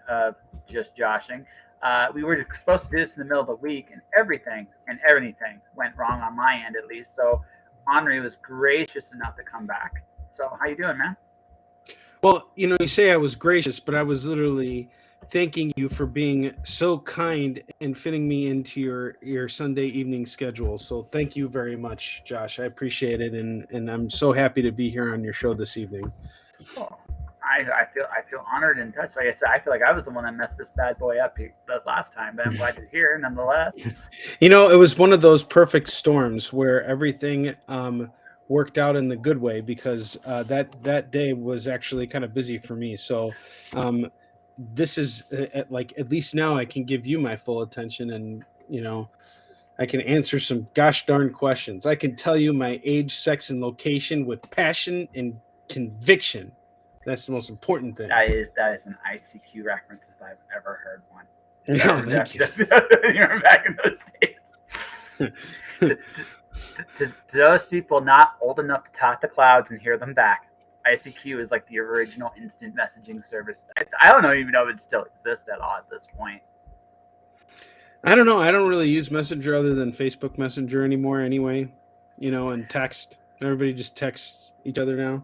of just joshing. We were supposed to do this in the middle of the week, and everything went wrong on my end at least. So Onrie was gracious enough to come back. So how you doing, man? Well, you say I was gracious, but I was literally thanking you for being so kind and fitting me into your Sunday evening schedule. So thank you very much, Josh. I appreciate it, and I'm so happy to be here on your show this evening. Oh, I feel honored and touched. Like I said, I feel like I was the one that messed this bad boy up the last time, but I'm glad to hear nonetheless. It was one of those perfect storms where everything worked out in the good way because that day was actually kind of busy for me. So um, this is like at least now I can give you my full attention, and I can answer some gosh darn questions. I can tell you my age, sex, and location with passion and conviction. That's the most important thing. That is an ICQ reference if I've ever heard one. No, thank you. You're back in those days. to, to those people not old enough to talk to clouds and hear them back, ICQ is like the original instant messaging service. I don't even know if it still exists at all at this point. I don't know. I don't really use Messenger other than Facebook Messenger anymore anyway, and text. Everybody just texts each other now.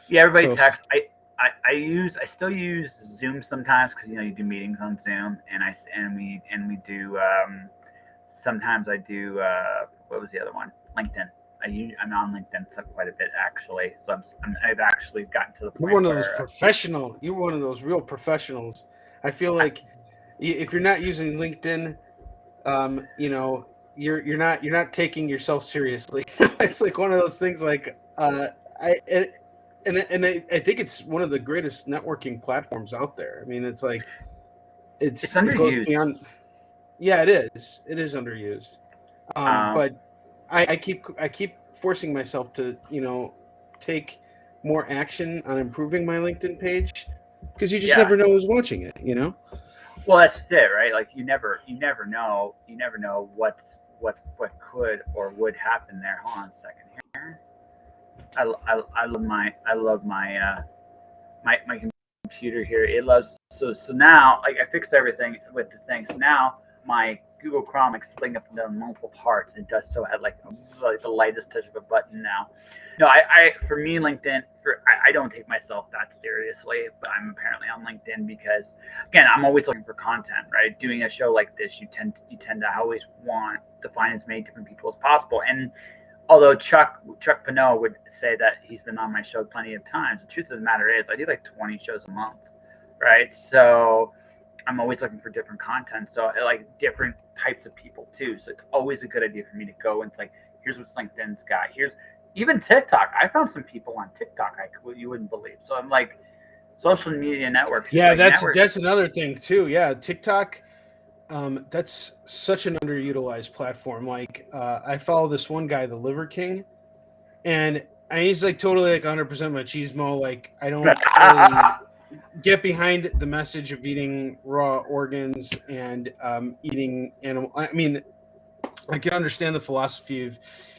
Yeah, everybody So, texts. I still use Zoom sometimes because you do meetings on Zoom, and we do sometimes I do what was the other one? LinkedIn. I'm on LinkedIn quite a bit actually, so I've actually gotten to the you're point one of those where professional. You're one of those real professionals. I feel like if you're not using LinkedIn, you're not taking yourself seriously. It's like one of those things. Like I and I think it's one of the greatest networking platforms out there. I mean, it's like it's it goes underused. beyond. Yeah, it is. It is underused. Um, But I keep forcing myself to take more action on improving my LinkedIn page because you just yeah, never know who's watching it. well that's just it, right? Like you never know what could or would happen there. Hold on a second here. I love my computer here. It loves so now like I fixed everything with the thing. So now my Google Chrome is splitting up into multiple parts. And it does so at like the lightest touch of a button now. No, I for me LinkedIn I don't take myself that seriously, but I'm apparently on LinkedIn because again I'm always looking for content. Right, doing a show like this, you tend to always want to find as many different people as possible. And although Chuck Pinot would say that he's been on my show plenty of times, the truth of the matter is I do like 20 shows a month, right? So I'm always looking for different content. So I like different types of people too. So it's always a good idea for me to go and it's like, here's what's LinkedIn's got. Here's even TikTok. I found some people on TikTok you wouldn't believe. So I'm like, social media networks, just Yeah, like that's network. that's another thing too. Yeah, TikTok. That's such an underutilized platform. Like, I follow this one guy, the Liver King, and he's like totally like 100% machismo. Like, I don't really get behind the message of eating raw organs and eating animal. I mean, I can understand the philosophy of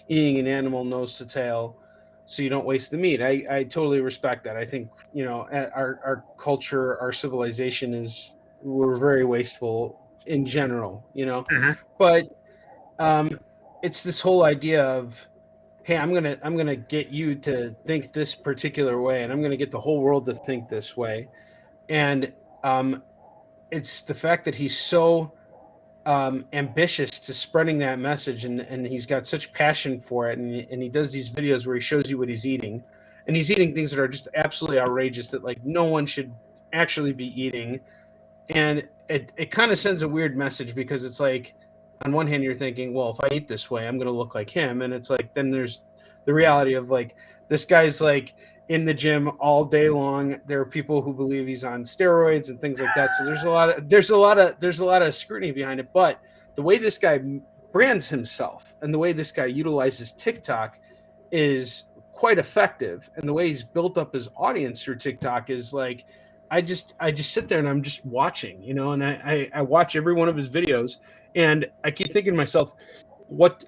eating an animal nose to tail, so you don't waste the meat. I totally respect that. I think our culture, our civilization is we're very wasteful in general. Mhm. But um, it's this whole idea of, hey, I'm gonna get you to think this particular way, and I'm gonna get the whole world to think this way, and um, it's the fact that he's so ambitious to spreading that message, and he's got such passion for it, and he does these videos where he shows you what he's eating, and he's eating things that are just absolutely outrageous that like no one should actually be eating, and it kind of sends a weird message because it's like on one hand you're thinking, well, if I eat this way I'm going to look like him, and it's like then there's the reality of like this guy's like in the gym all day long. There are people who believe he's on steroids and things like that, so there's a lot of scrutiny behind it. But the way this guy brands himself and the way this guy utilizes TikTok is quite effective, and the way he's built up his audience through TikTok is like I just sit there and I'm just watching, and I watch every one of his videos, and I keep thinking to myself,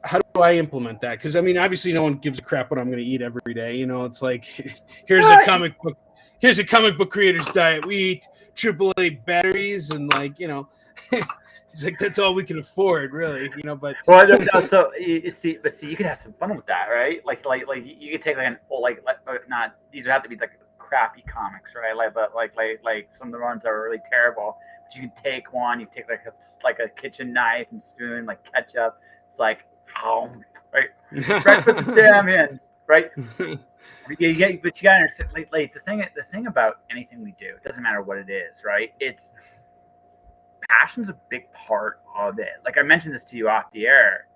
how do I implement that? Because I mean, obviously, no one gives a crap what I'm going to eat every day. It's like here's a Well, comic book, here's a comic book creator's diet. We eat AAA batteries and it's like that's all we can afford, really. But Well, no, so you see, but see, you could have some fun with that, right? Like you could take like an old, not these would have to be like crappy comics, right? Like some of the ones that are really terrible. But you can take one, you take like a kitchen knife and spoon, like ketchup. It's like, oh, right, breakfast of champions, right? But you gotta understand, like the thing about anything we do, it doesn't matter what it is, right? It's passion's a big part of it. Like I mentioned this to you off the air.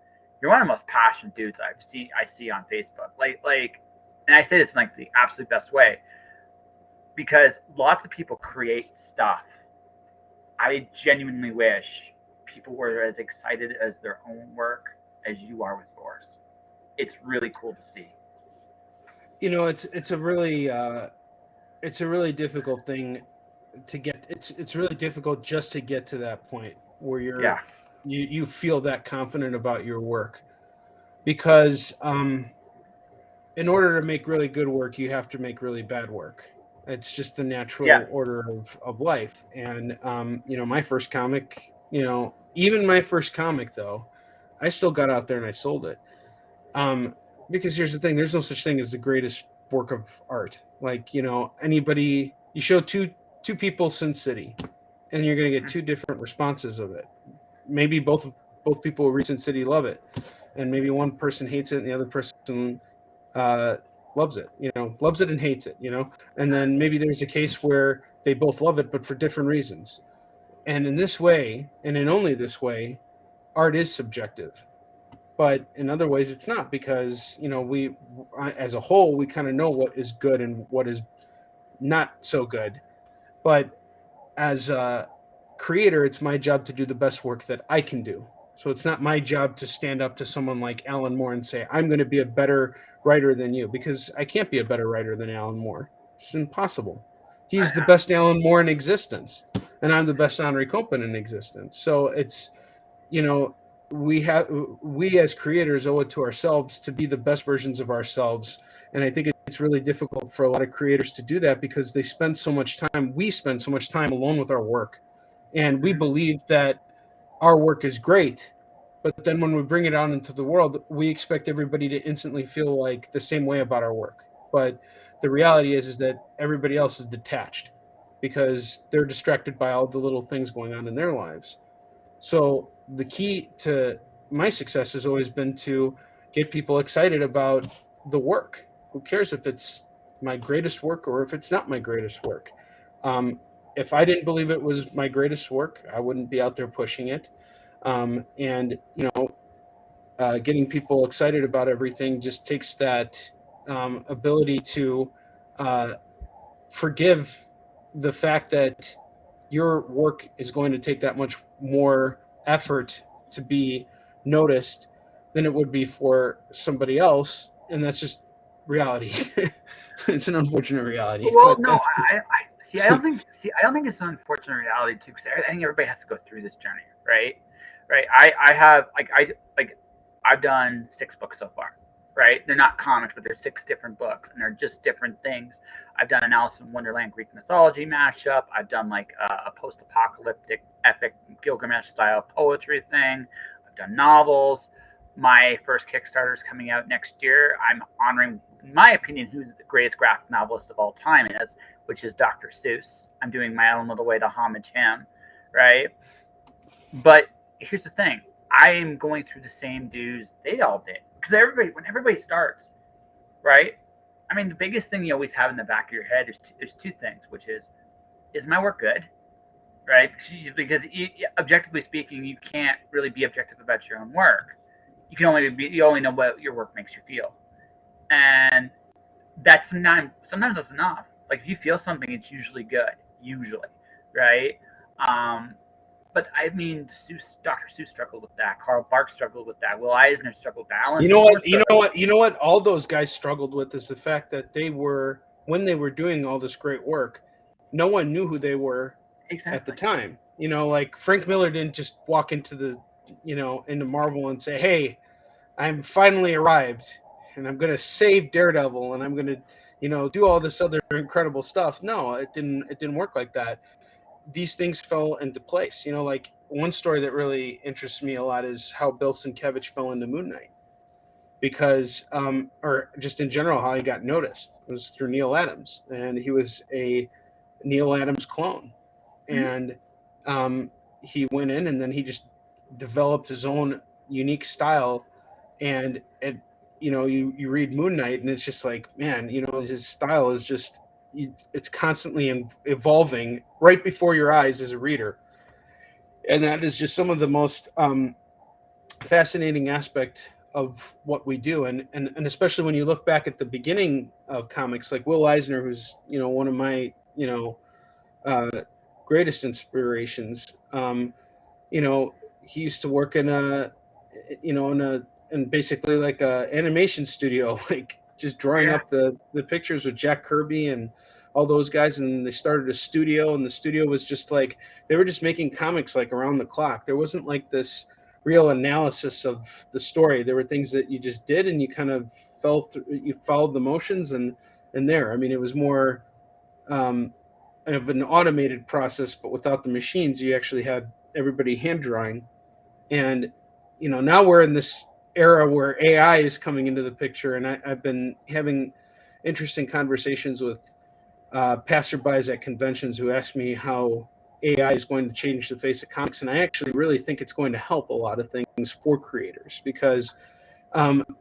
You're one of the most passionate dudes I see on Facebook. And I say this in like the absolute best way because lots of people create stuff. I genuinely wish people were as excited as their own work as you are with yours. It's really cool to see. It's a really difficult thing to get. It's really difficult just to get to that point where Yeah. you feel that confident about your work, because in order to make really good work, you have to make really bad work. It's just the Yeah. natural order of life. And my first comic, even my first comic though, I still got out there and I sold it. Because here's the thing: there's no such thing as the greatest work of art. Like anybody, you show two people Sin City, and you're going to get two different responses of it. Maybe both people who read Sin City love it, and maybe one person hates it and the other person uh, loves it. Loves it and hates it. And then maybe there's a case where they both love it, but for different reasons. And in this way, and in only this way, art is subjective. But in other ways, it's not, because we, as a whole, we kind of know what is good and what is not so good. But as a creator, it's my job to do the best work that I can do. So it's not my job to stand up to someone like Alan Moore and say, I'm going to be a better writer than you, because I can't be a better writer than Alan Moore. It's impossible. He's the best Alan Moore in existence, and I'm the best Onrie Kompan in existence. So it's, we as creators owe it to ourselves to be the best versions of ourselves. And I think it's really difficult for a lot of creators to do that, because we spend so much time alone with our work, and we believe that our work is great. But then when we bring it out into the world, we expect everybody to instantly feel like the same way about our work. But the reality is that everybody else is detached, because they're distracted by all the little things going on in their lives. So the key to my success has always been to get people excited about the work. Who cares if it's my greatest work or if it's not my greatest work? If I didn't believe it was my greatest work, I wouldn't be out there pushing it. And getting people excited about everything just takes that ability to forgive the fact that your work is going to take that much more effort to be noticed than it would be for somebody else, and that's just reality. It's an unfortunate reality. Well, But no, I see. I don't think it's an unfortunate reality too, because I think everybody has to go through this journey, right? Right. I have I've done 6 books so far, right? They're not comics, but they're 6 different books, and they're just different things. I've done an Alice in Wonderland Greek mythology mashup. I've done like a post-apocalyptic epic Gilgamesh style poetry thing. I've done novels. My first Kickstarter is coming out next year. I'm honoring, in my opinion, who the greatest graphic novelist of all time is, which is Dr. Seuss. I'm doing my own little way to homage him, right? But here's the thing: I am going through the same dues they all did, because when everybody starts, right? I mean, the biggest thing you always have in the back of your head is there's 2 things, which is my work good, right? Because objectively speaking, you can't really be objective about your own work. You only know what your work makes you feel, and that's sometimes that's enough. Like if you feel something, it's usually good, usually, right? Um, but I mean, Dr. Seuss struggled with that. Carl Barks struggled with that. Will Eisner struggled with that. Alan you know Moore what? struggled. All those guys struggled with is the fact that when they were doing all this great work, no one knew who they were at the Exactly. time. Like Frank Miller didn't just walk into Marvel and say, "Hey, I'm finally arrived, and I'm going to save Daredevil, and I'm going to, do all this other incredible stuff. No, it didn't work like that. These things fell into place. Like one story that really interests me a lot is how Bill Sienkiewicz fell into Moon Knight, because or just in general how he got noticed. It was through Neil Adams, and he was a Neil Adams clone. Mhm. And he went in, and then he just developed his own unique style. And you read Moon Knight, and it's just like, man, his style is just, it's constantly evolving right before your eyes as a reader. And that is just some of the most fascinating aspect of what we do. And especially when you look back at the beginning of comics, like Will Eisner, who's one of my uh, greatest inspirations. He used to work in basically like a animation studio, like just drawing Yeah. up the pictures with Jack Kirby and all those guys. And they started a studio, and the studio was just like, they were just making comics like around the clock. There wasn't like this real analysis of the story. There were things that you just did, and you kind of fell through, you followed the motions, and there. I mean, it was more um, of an automated process, but without the machines, you actually had everybody hand drawing. And now we're in this era where AI is coming into the picture, and I've been having interesting conversations with passerbys at conventions who ask me how AI is going to change the face of comics, and I actually really think it's going to help a lot of things for creators, because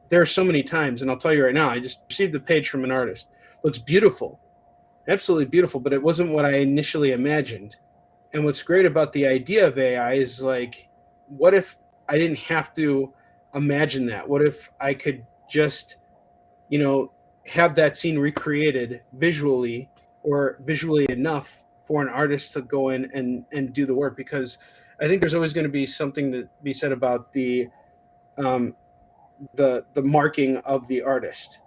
there are so many times, and I'll tell you right now, I just received a page from an artist. Looks beautiful, absolutely beautiful, but it wasn't what I initially imagined. And what's great about the idea of AI is, like, what if I didn't have to imagine that? What if I could just, you know, have that scene recreated visually, or visually enough for an artist to go in and do the work? Because I think there's always going to be something to be said about um, the marking of the artist,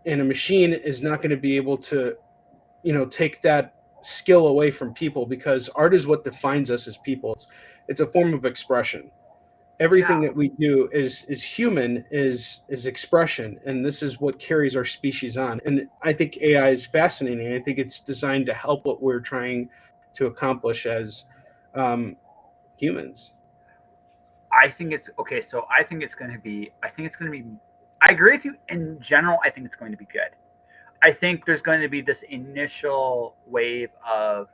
and a machine is not going to be able to take that skill away from people, because art is what defines us as people. It's a form of expression. Everything Yeah. that we do is human, is expression, and this is what carries our species on. And I think AI is fascinating. I think it's designed to help what we're trying to accomplish as um, humans. I think it's okay. So I think it's going to be. I think it's going to be. I agree with you in general. I think it's going to be good. I think there's going to be this initial wave of,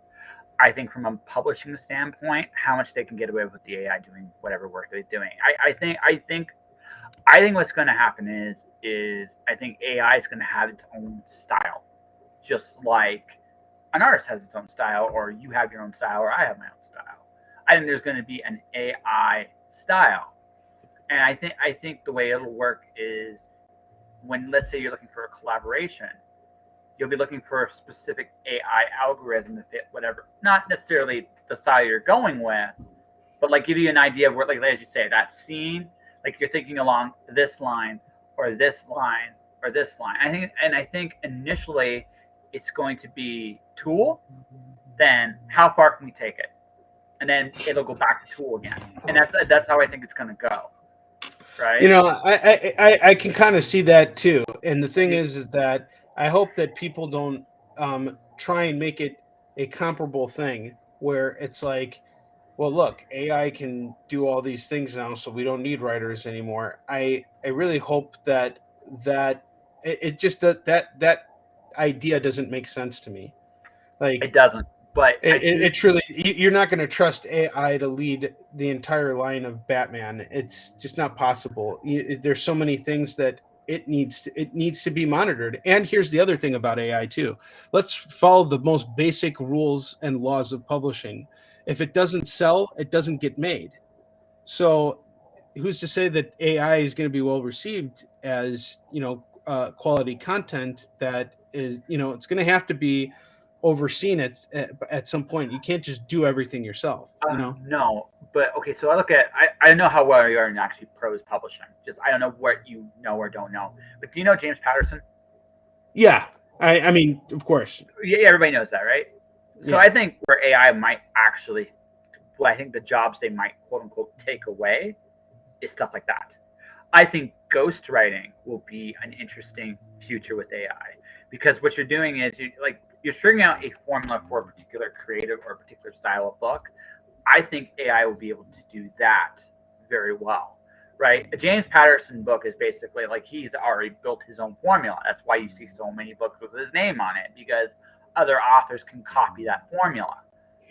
I think from a publishing standpoint, how much they can get away with the AI doing whatever work they're doing. I think what's going to happen is I think AI is going to have its own style, just like an artist has its own style, or you have your own style, or I have my own style. I think there's going to be an AI style, and I think the way it'll work is when, let's say, you're looking for a collaboration, you'll be looking for a specific AI algorithm to fit whatever, not necessarily the style you're going with, but like give you an idea of where, like as you say, that scene, like you're thinking along this line or this line or this line. I think initially it's going to be tool, then how far can we take it, and then it'll go back to tool again, and that's how I think it's going to go, right? I can kind of see that too. And the thing You, is that I hope that people don't try and make it a comparable thing where it's like, well, look, AI can do all these things now, so we don't need writers anymore. I really hope that it just that idea doesn't make sense to me. it Like, doesn't, but I do. it truly, you're not going to trust AI to lead the entire line of Batman. It's just not possible. There's so many things that it needs to be monitored. And here's the other thing about AI too. Let's follow the most basic rules and laws of publishing. If it doesn't sell, it doesn't get made. So who's to say that AI is going to be well received as quality content that is, it's going to have to be overseen at some point. You can't just do everything yourself. No, but okay. So I know how well you are in actually prose publishing. Just I don't know what you know or don't know. But do you know James Patterson? Yeah, I mean, of course. Yeah, everybody knows that, right? So Yeah. I think where AI might actually, well, I think the jobs they might quote unquote take away is stuff like that. I think ghostwriting will be an interesting future with AI because what you're doing is you're figuring out a formula for a particular creative or a particular style of book. I think AI will be able to do that very well, right? A James Patterson book is basically like he's already built his own formula. That's why you see so many books with his name on it, because other authors can copy that formula,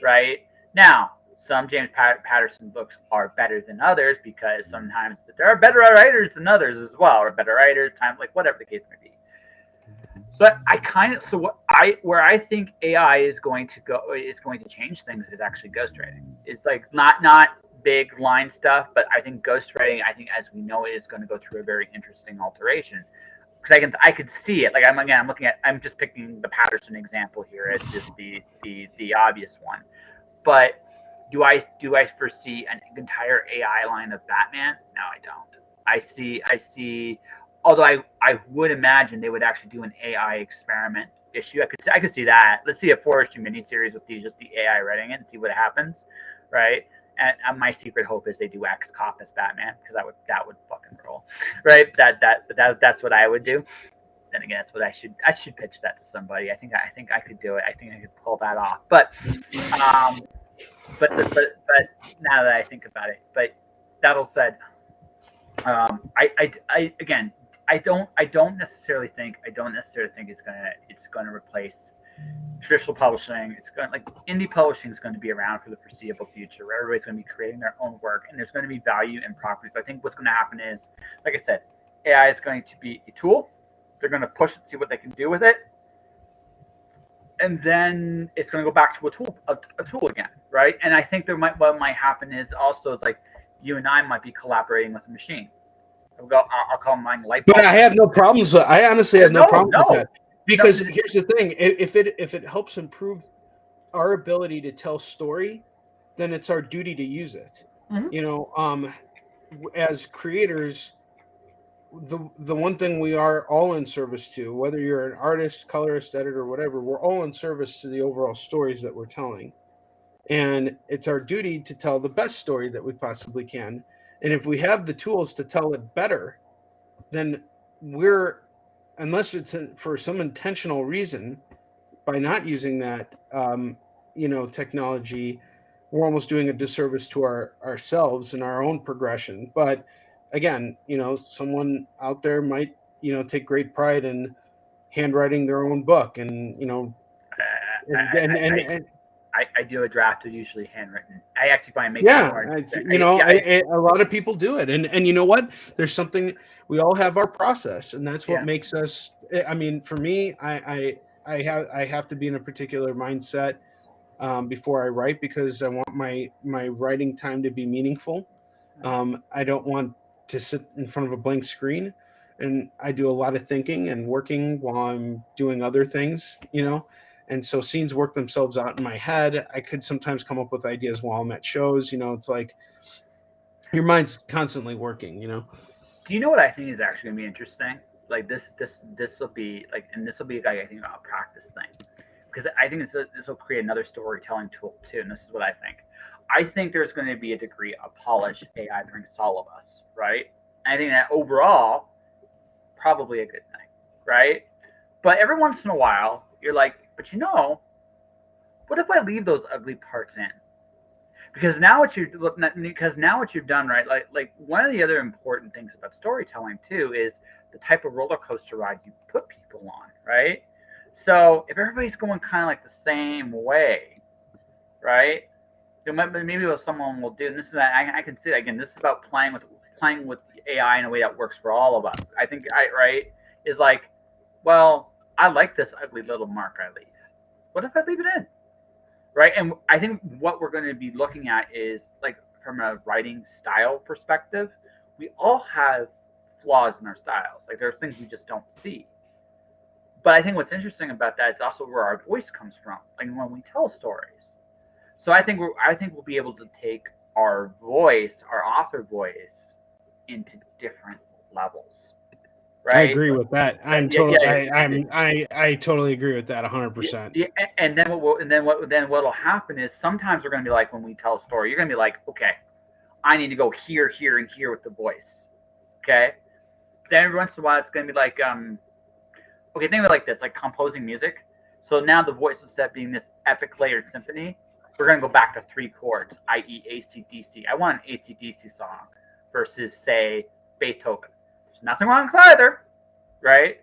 right? Now, some James Patterson books are better than others because sometimes there are better writers than others as well, or better writers, time like whatever the case may be. So where I think AI is going to go is going to change things is actually ghostwriting. It's like not big line stuff, but I think ghostwriting, I think as we know it, is going to go through a very interesting alteration. Because I could see it. Like I'm just picking the Patterson example here as just the obvious one. But do I foresee an entire AI line of Batman? No, I don't. I see. Although I would imagine they would actually do an AI experiment issue. I could see that. Let's see a 4-issue miniseries with just the AI writing it and see what happens, right? And my secret hope is they do X Cop as Batman, because that would fucking roll, right? That's what I would do. Then again, that's what I should pitch that to somebody. I think I could do it. I think I could pull that off. Um, but now that I think about it, but that all said, I again, I don't necessarily think it's gonna replace traditional publishing. It's going like indie publishing is going to be around for the foreseeable future, where everybody's going to be creating their own work, and there's going to be value in properties. I think what's going to happen is, like I said, AI is going to be a tool. They're going to push it, see what they can do with it, and then it's going to go back to a tool again, right? And I think what might happen is also like you and I might be collaborating with a machine. I'll call mine light bulb. But I have no problems. I honestly have no problems with that, because No. here's the thing: if it helps improve our ability to tell story, then it's our duty to use it. Mhm. You know, as creators, the one thing we are all in service to, whether you're an artist, colorist, editor, whatever, we're all in service to the overall stories that we're telling, and it's our duty to tell the best story that we possibly can. And if we have the tools to tell it better, then we're, unless it's for some intentional reason, by not using that technology, we're almost doing a disservice to ourselves and our own progression. But again, someone out there might take great pride in handwriting their own book, and and I do a draft of usually handwritten. I actually find it makes it yeah, more. a lot of people do it, and you know what? There's something, we all have our process, and that's what Yeah. makes us. I mean, for me, I have to be in a particular mindset before I write, because I want my writing time to be meaningful. I don't want to sit in front of a blank screen, and I do a lot of thinking and working while I'm doing other things. And so scenes work themselves out in my head. I could sometimes come up with ideas while I'm at shows. It's like your mind's constantly working. Do you know what I think is actually gonna be interesting? Like this will be like, and this will be like I think a practice thing, because I think this will create another storytelling tool too. And this is what I think. I think there's going to be a degree of polish AI brings to all of us, right? And I think that overall, probably a good thing, right? But every once in a while, you're like, but what if I leave those ugly parts in? Because now what you've done, right? Like one of the other important things about storytelling too is the type of roller coaster ride you put people on, right? So if everybody's going kind of like the same way, right? Maybe what someone will do, and this is I can see again. This is about playing with AI in a way that works for all of us. I think right is like, well, I like this ugly little mark I leave. What if I leave it in? Right? And I think what we're going to be looking at is like from a writing style perspective, we all have flaws in our styles. Like there's things we just don't see. But I think what's interesting about that is also where our voice comes from, like when we tell stories. So I think we'll be able to take our voice, our author voice, into different levels, I right? agree with that. I totally agree with that 100%. Yeah, and then what'll happen is sometimes we're going to be like, when we tell a story, you're going to be like, okay, I need to go here, here, and here with the voice. Okay. Then every once in a while, it's going to be like, okay, think of it like this, like composing music. So now the voice, instead of being this epic layered symphony, we're going to go back to three chords, i.e. AC/DC. I want an AC/DC song versus, say, Beethoven. There's nothing wrong with either, right?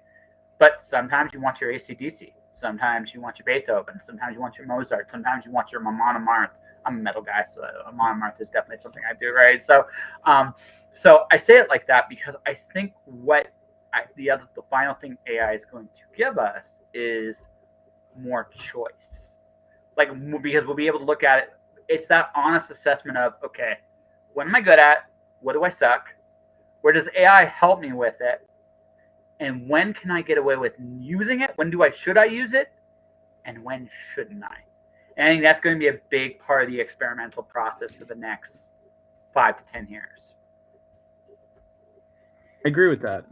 But sometimes you want your AC/DC. Sometimes you want your Beethoven. Sometimes you want your Mozart. Sometimes you want your Mamma Marth. I'm a metal guy, so Mamma Marth is definitely something I do, right? Um, so I say it like that because I think the final thing AI is going to give us is more choice. Like, because we'll be able to look at it. It's that honest assessment of, okay, what am I good at? What do I suck? Where does AI help me with it? And when can I get away with using it? Should I use it? And when shouldn't I? And I think that's going to be a big part of the experimental process for the next 5 to 10 years. I agree with that.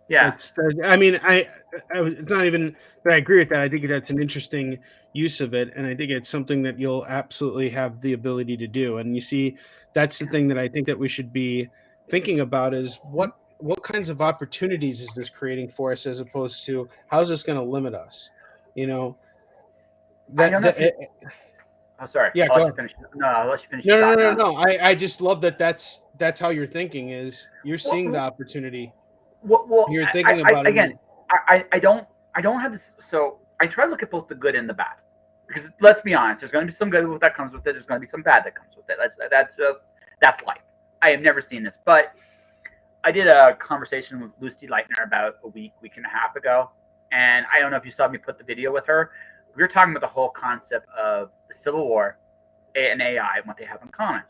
Yeah. I mean, it's not even that I agree with that. I think that's an interesting use of it, and I think it's something that you'll absolutely have the ability to do. And you see, that's the thing that I think that we should be thinking about is what kinds of opportunities is this creating for us, as opposed to how's this going to limit us? You know, I don't know if you. Oh, sorry. yeah, I'll go let you ahead. finish. No, I'll let you finish your No, thought. no, No. no, no. I just love that. That's how you're thinking. Is you're seeing the opportunity. Well, You're thinking about it. again, I don't have this. So I try to look at both the good and the bad, because let's be honest, there's going to be some good that comes with it. There's going to be some bad that comes with it. That's life. I have never seen this, but I did a conversation with Lucy Leitner about a week and a half ago, and I don't know if you saw me put the video with her. We were talking about the whole concept of the Civil War and AI and what they have in common.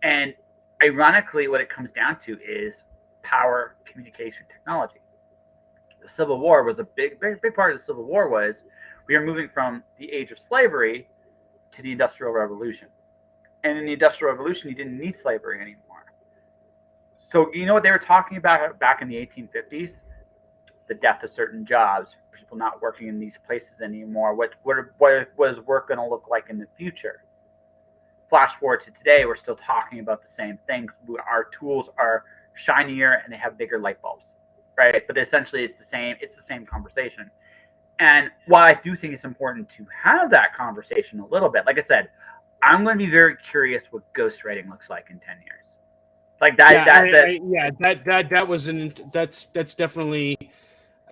And ironically, what it comes down to is power, communication, technology. The Civil War was a big part of the Civil War was we were moving from the age of slavery to the Industrial Revolution. And in the Industrial Revolution, you didn't need slavery anymore. So you know what they were talking about back in the 1850s? The death of certain jobs, people not working in these places anymore. What is work going to look like in the future? Flash forward to today, we're still talking about the same things. Our tools are shinier and they have bigger light bulbs, right? But essentially, it's the same. It's the same conversation. And while I do think it's important to have that conversation a little bit, like I said, I'm going to be very curious what ghostwriting looks like in 10 years. Like that. That's definitely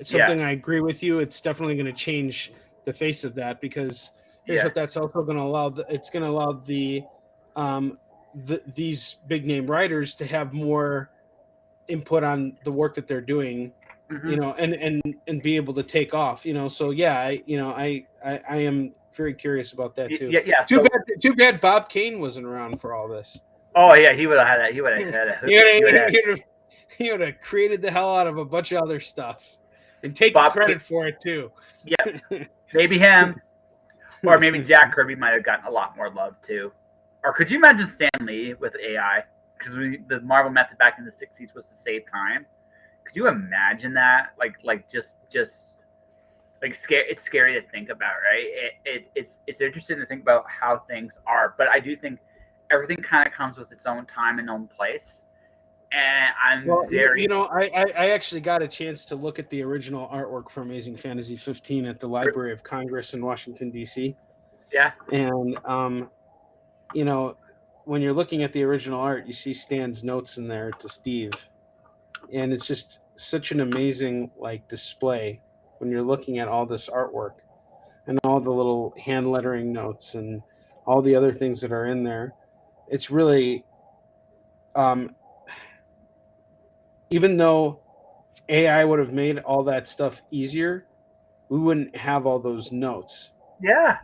something I agree with you. It's definitely going to change the face of that, because here's what that's also going to allow. It's going to allow these big name writers to have more input on the work that they're doing, you know, and be able to take off, you know. So yeah, I am very curious about that too. Yeah. Too bad Bob Kane wasn't around for all this. Oh yeah, he would have had that. He would have had it. He would have created the hell out of a bunch of other stuff and take credit for it too. Yeah, maybe him, or maybe Jack Kirby might have gotten a lot more love too. Or could you imagine Stan Lee with AI? Because the Marvel method back in the '60s was to save time. Could you imagine that? Like just like scary. It's scary to think about, right? It's interesting to think about how things are, but I do think everything kind of comes with its own time and own place. And I actually got a chance to look at the original artwork for Amazing Fantasy 15 at the Library of Congress in Washington, D.C. Yeah. And when you're looking at the original art, you see Stan's notes in there to Steve, and it's just such an amazing display when you're looking at all this artwork and all the little hand lettering notes and all the other things that are in there. It's really, even though AI would have made all that stuff easier, we wouldn't have all those notes. Yeah.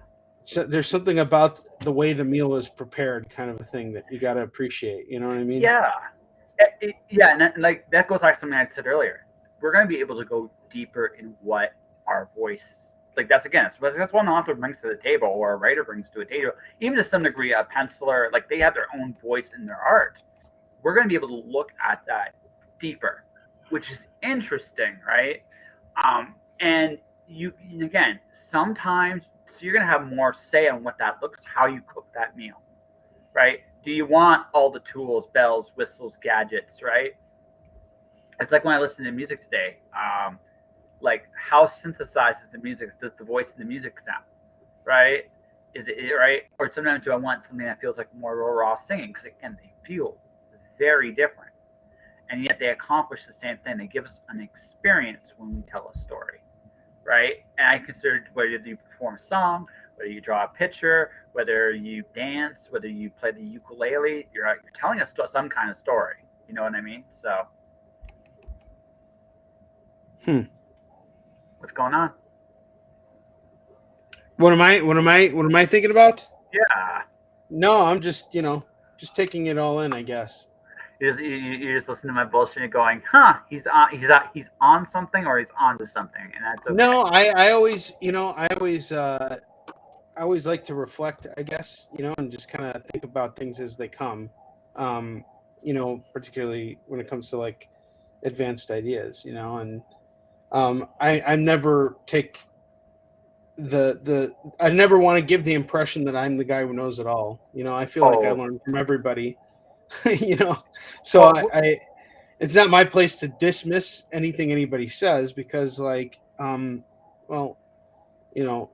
So there's something about the way the meal is prepared, kind of a thing that you got to appreciate. You know what I mean? Yeah. And that goes back to something I said earlier. We're going to be able to go deeper in what our voice, that's what an author brings to the table, or a writer brings to a table. Even to some degree, a penciler, they have their own voice in their art. We're going to be able to look at that deeper, which is interesting, right? And again, sometimes, so you're going to have more say on what that looks, how you cook that meal, right? Do you want all the tools, bells, whistles, gadgets, right? It's like when I listened to music today. like how synthesizes the music? Does the voice and the music sound right? Is it right? Or sometimes do I want something that feels like more raw singing? Because again, they feel very different, and yet they accomplish the same thing. They give us an experience when we tell a story, right? And I consider whether you perform a song, whether you draw a picture, whether you dance, whether you play the ukulele, you're telling us some kind of story. You know what I mean? So, Hmm. what's going on? What am I? What am I? What am I thinking about? Yeah, No, I'm just just taking it all in, I guess. you just listen to my bullshit and going, huh? He's on something or he's on to something, and that's okay. No, I always I always like to reflect, I guess, and just kind of think about things as they come. Um, particularly when it comes to like advanced ideas, and I never take the I never want to give the impression that I'm the guy who knows it all. I feel like I Oh, learn from everybody. you know, so well, it's not my place to dismiss anything anybody says because like well, you know,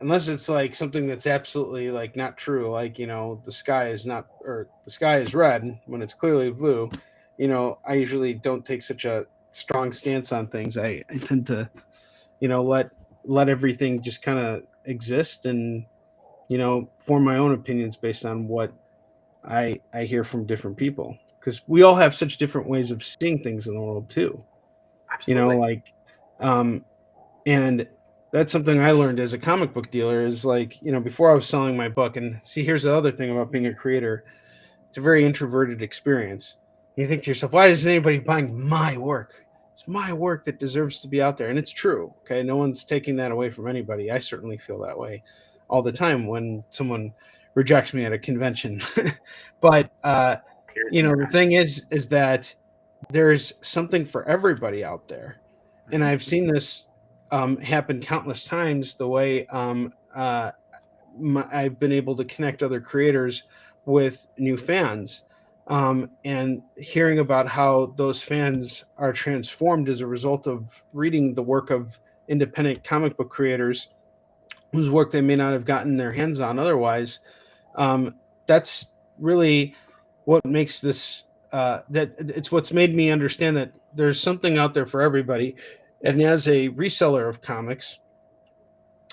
unless it's like something that's absolutely like not true, like the sky is not or the sky is red when it's clearly blue. I usually don't take such a strong stance on things. I tend to let everything just kind of exist and form my own opinions based on what I hear from different people because we all have such different ways of seeing things in the world too. absolutely. Like um and that's something I learned as a comic book dealer is like, before I was selling my book. And see, here's the other thing about being a creator. It's a very introverted experience. And you think to yourself, why isn't anybody buying my work? It's my work that deserves to be out there. And it's true. Okay. No one's taking that away from anybody. I certainly feel that way all the time when someone rejects me at a convention. But Tears in your the eyes. thing is that there's something for everybody out there. And Mm-hmm. I've seen this happen countless times the way I've been able to connect other creators with new fans, and hearing about how those fans are transformed as a result of reading the work of independent comic book creators whose work they may not have gotten their hands on otherwise. um, that's really what makes this that it's what's made me understand that there's something out there for everybody. And as a reseller of comics,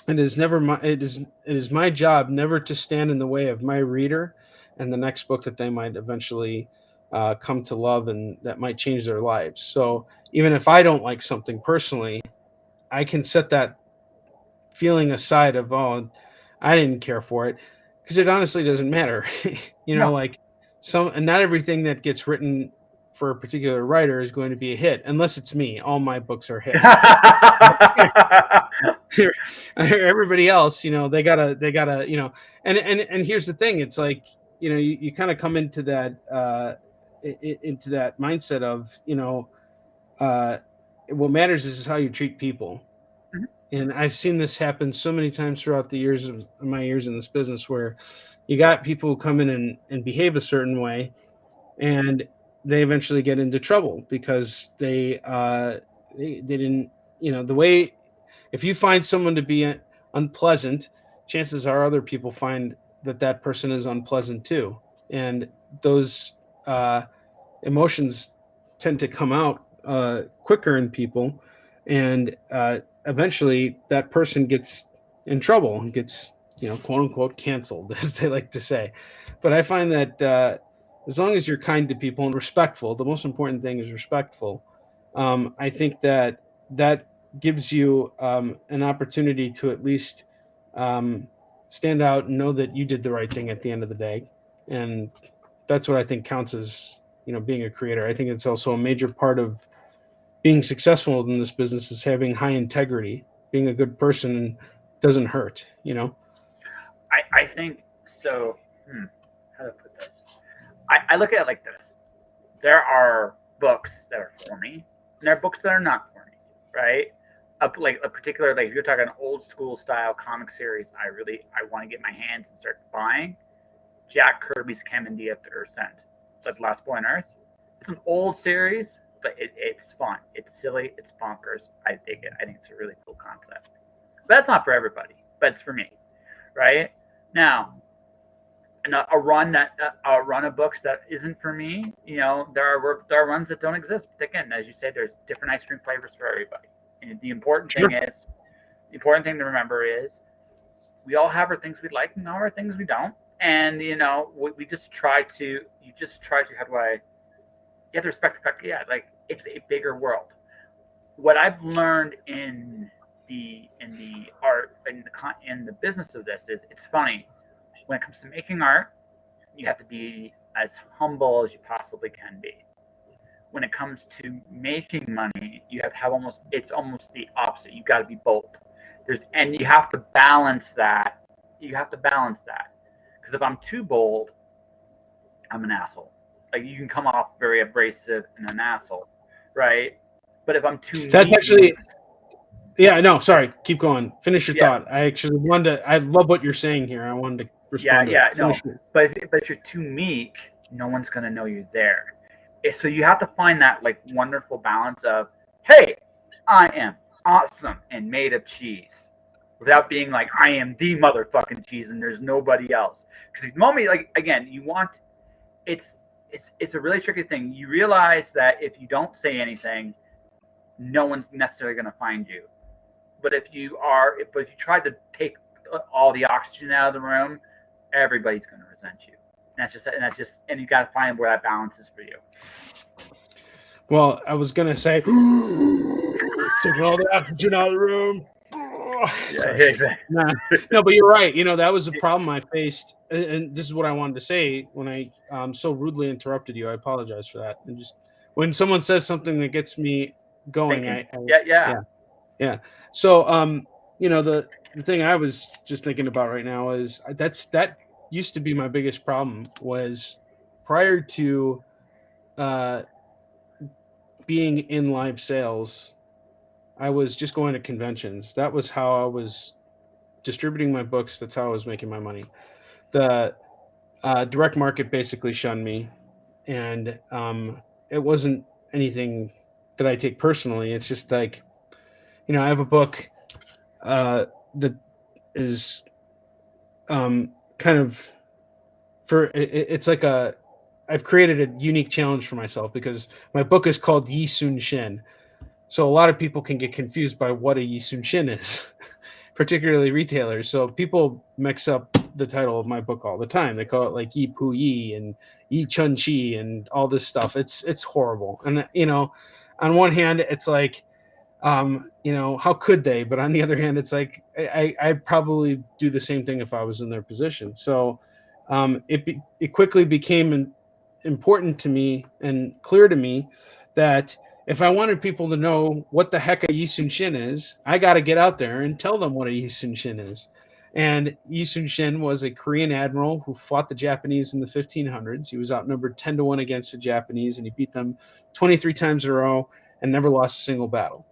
it is my job never to stand in the way of my reader and the next book that they might eventually come to love and that might change their lives. So even if I don't like something personally, I can set that feeling aside of, oh, I didn't care for it, because it honestly doesn't matter. No. Like some and not everything that gets written for a particular writer is going to be a hit unless it's me. All my books are hits. Everybody else, they gotta, and here's the thing. It's like, you kind of come into that into that mindset of, uh what matters is how you treat people. Mhm. And I've seen this happen so many times throughout the years of my years in this business, where you got people who come in and behave a certain way, and they eventually get into trouble because they didn't, the way. If you find someone to be unpleasant, chances are other people find that that person is unpleasant too, and those uh, emotions tend to come out quicker in people, and eventually that person gets in trouble and gets, quote unquote, canceled, as they like to say. But I find that as long as you're kind to people and respectful, the most important thing is respectful. I think that that gives you an opportunity to at least um, stand out and know that you did the right thing at the end of the day. And that's what I think counts as, being a creator. I think it's also a major part of being successful in this business is having high integrity. Being a good person doesn't hurt. I think so. How to put this? I look at it like this. There are books that are for me, and there are books that are not for me, right? Like a particular, like if you're talking old school style comic series, I want to get my hands and start buying. Jack Kirby's Camindia Earth Sent, like Last Boy on Earth. It's an old series, but it's fun. It's silly. It's bonkers. I dig it. I think it's a really cool concept. But that's not for everybody. But it's for me, right? Now, a run of books that isn't for me. There are runs that don't exist. But again, as you say, there's different ice cream flavors for everybody. And Sure. the important thing to remember is we all have our things we like and all our things we don't. And we just try to. You just try to. How do I? You have to respect the fact. Yeah, like it's a bigger world. What I've learned in the art in the business of this is it's funny when it comes to making art. You have to be as humble as you possibly can be. When it comes to making money, you have to have almost the opposite. You got to be bold. And you have to balance that. You have to balance that because if I'm too bold, I'm an asshole. Like you can come off very abrasive and an asshole, right? But if I'm too That's meek, actually, yeah, no, sorry. Keep going. Finish your yeah, thought. I actually wanted to, I love what you're saying here. I wanted to yeah, respond to it. yeah, no. Finish it. But if you're too meek, no one's gonna know you're there. So you have to find that like wonderful balance of, hey, I am awesome and made of cheese, without being like I am the motherfucking cheese and there's nobody else. Because the moment, like again, you want it's it's a really tricky thing. You realize that if you don't say anything, no one's necessarily going to find you. But if you try to take all the oxygen out of the room, everybody's going to resent you. And you got to find where that balance is for you. Well, I was going to say, taking all the oxygen out of the room. Yeah, Sorry. exactly. No, but you're right. That was a problem I faced. And this is what I wanted to say when I so rudely interrupted you. I apologize for that. And just when someone says something that gets me going, Thinking. Yeah, yeah. yeah. Yeah. So, the thing I was just thinking about right now is that used to be my biggest problem was prior to uh, being in live sales, I was just going to conventions. That was how I was distributing my books. That's how I was making my money. The direct market basically shunned me, and it wasn't anything that I take personally. It's just like, I have a book uh, that is kind of it's like I've created a unique challenge for myself because my book is called Yi Sun Shin. So a lot of people can get confused by what a Yi Sun Shin is, particularly retailers. So people mix up the title of my book all the time. They call it like Yi Pu Yi and Yi Chun Chi and all this stuff. It's horrible. And on one hand, it's like how could they? But on the other hand, it's like I'd probably do the same thing if I was in their position. So it quickly became important to me and clear to me that if I wanted people to know what the heck a Yi Sun Shin is, I got to get out there and tell them what a Yi Sun Shin is. And Yi Sun Shin was a Korean admiral who fought the Japanese in the 1500s. He was outnumbered 10-1 against the Japanese, and he beat them 23 times in a row and never lost a single battle.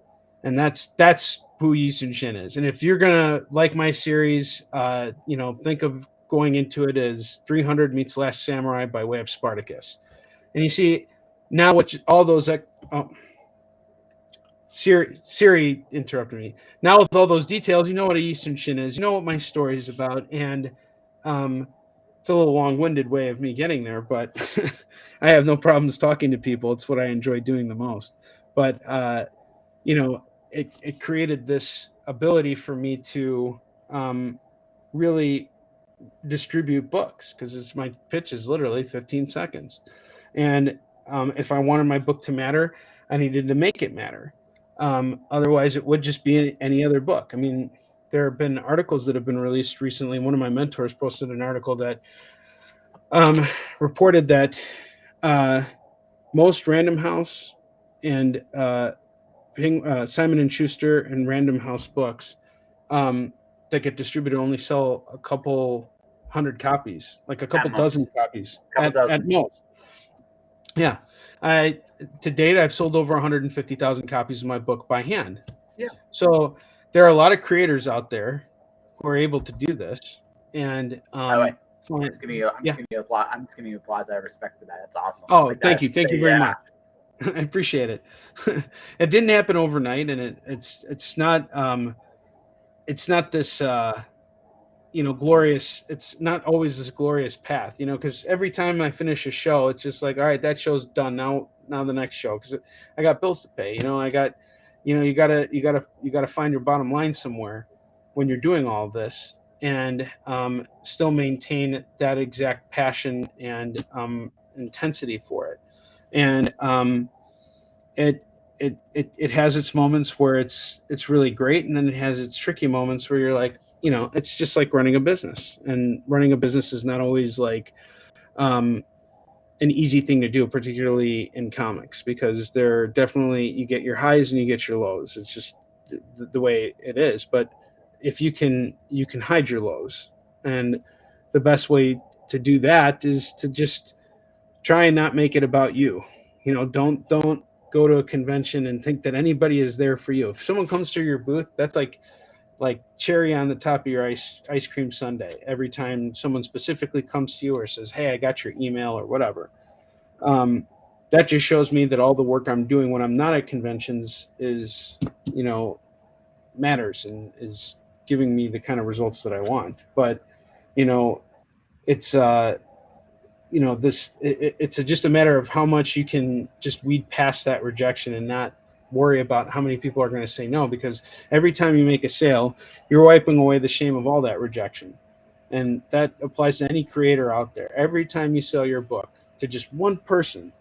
And that's who Yi Sun Shin is. And if you're gonna like my series, think of going into it as 300 meets Last Samurai by way of Spartacus. And you see now all those Siri interrupted me. Now with all those details, you know what a Yi Sun Shin is. You know what my story is about, and it's a little long-winded way of me getting there, but I have no problems talking to people. It's what I enjoy doing the most. But it created this ability for me to really distribute books because my pitch is literally 15 seconds. And if I wanted my book to matter, I needed to make it matter. Otherwise, it would just be any other book. I mean, there have been articles that have been released recently. One of my mentors posted an article that reported that most Random House and Simon and Schuster and Random House books that get distributed only sell a couple hundred copies, like a couple dozen copies Couple at dozen. most. Yeah, I to date I've sold over 150,000 copies of my book by hand. Yeah. So there are a lot of creators out there who are able to do this, and By the way, find, I'm just giving you yeah. applause. I'm just giving you applause. I have respect for that. That's awesome. Oh, Like thank that. you very Yeah. much. I appreciate it. It didn't happen overnight, and it's not this glorious. It's not always this glorious path, because every time I finish a show, it's just like, all right, that show's done. Now the next show, because I got bills to pay. I got, you gotta find your bottom line somewhere when you're doing all of this, and still maintain that exact passion and intensity for it. And it it has its moments where it's really great, and then it has its tricky moments where you're like, it's just like running a business, and running a business is not always like um an easy thing to do, particularly in comics, because there definitely, you get your highs and you get your lows. It's just the way it is. But if you can hide your lows, and the best way to do that is to just try and not make it about you. Don't go to a convention and think that anybody is there for you. If someone comes to your booth, that's like cherry on the top of your ice cream sundae every time someone specifically comes to you or says, "Hey, I got your email," or whatever. um, that just shows me that all the work I'm doing when I'm not at conventions is, you know matters, and is giving me the kind of results that I want. But you know it's it's just a matter of how much you can just weed past that rejection and not worry about how many people are going to say no, because every time you make a sale, you're wiping away the shame of all that rejection. And that applies to any creator out there. Every time you sell your book to just one person,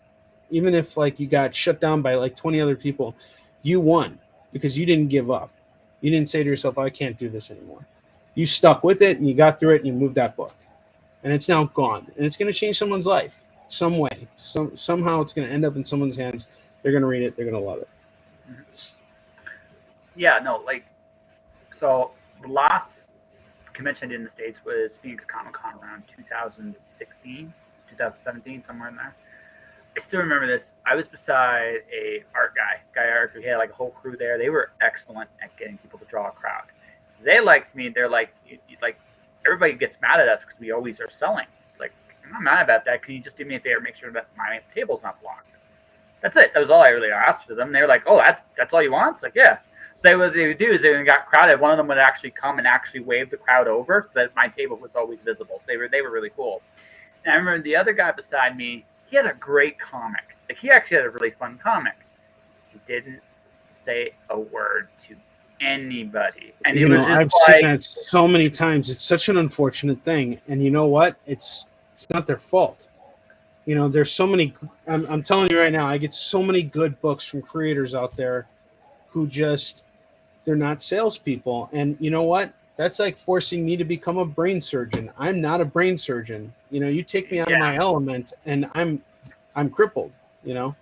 even if like you got shut down by like 20 other people, you won, because you didn't give up. You didn't say to yourself, "I can't do this anymore." You stuck with it, and you got through it, and you moved that book, and it's now gone, and it's going to change someone's life some way. Somehow it's going to end up in someone's hands. They're going to read it. They're going to love it. Yeah, no, like so the last convention I did in the States was Phoenix Comic Con around 2016, 2017, somewhere in there. I still remember this. I was beside a art guy art, who had like a whole crew there. They were excellent at getting people to draw a crowd. They liked me. They're like, like everybody gets mad at us because we always are selling. It's like, I'm not mad about that. Can you just do me a favor, make sure that my table's not blocked? That's it. That was all I really asked for them. They were like, "Oh, that's all you want?" It's like, yeah. So what they would do is they got crowded. One of them would actually come and actually wave the crowd over so that my table was always visible. So they were really cool. And I remember the other guy beside me. He had a great comic. Like he actually had a really fun comic. He didn't say a word to anybody, and it was just I've seen like, that so many times. It's such an unfortunate thing, and you know what? It's not their fault. There's so many. I'm telling you right now, I get so many good books from creators out there who just, they're not salespeople. And you know what? That's like forcing me to become a brain surgeon. I'm not a brain surgeon. You take me out of my yeah, element, and I'm crippled. You know,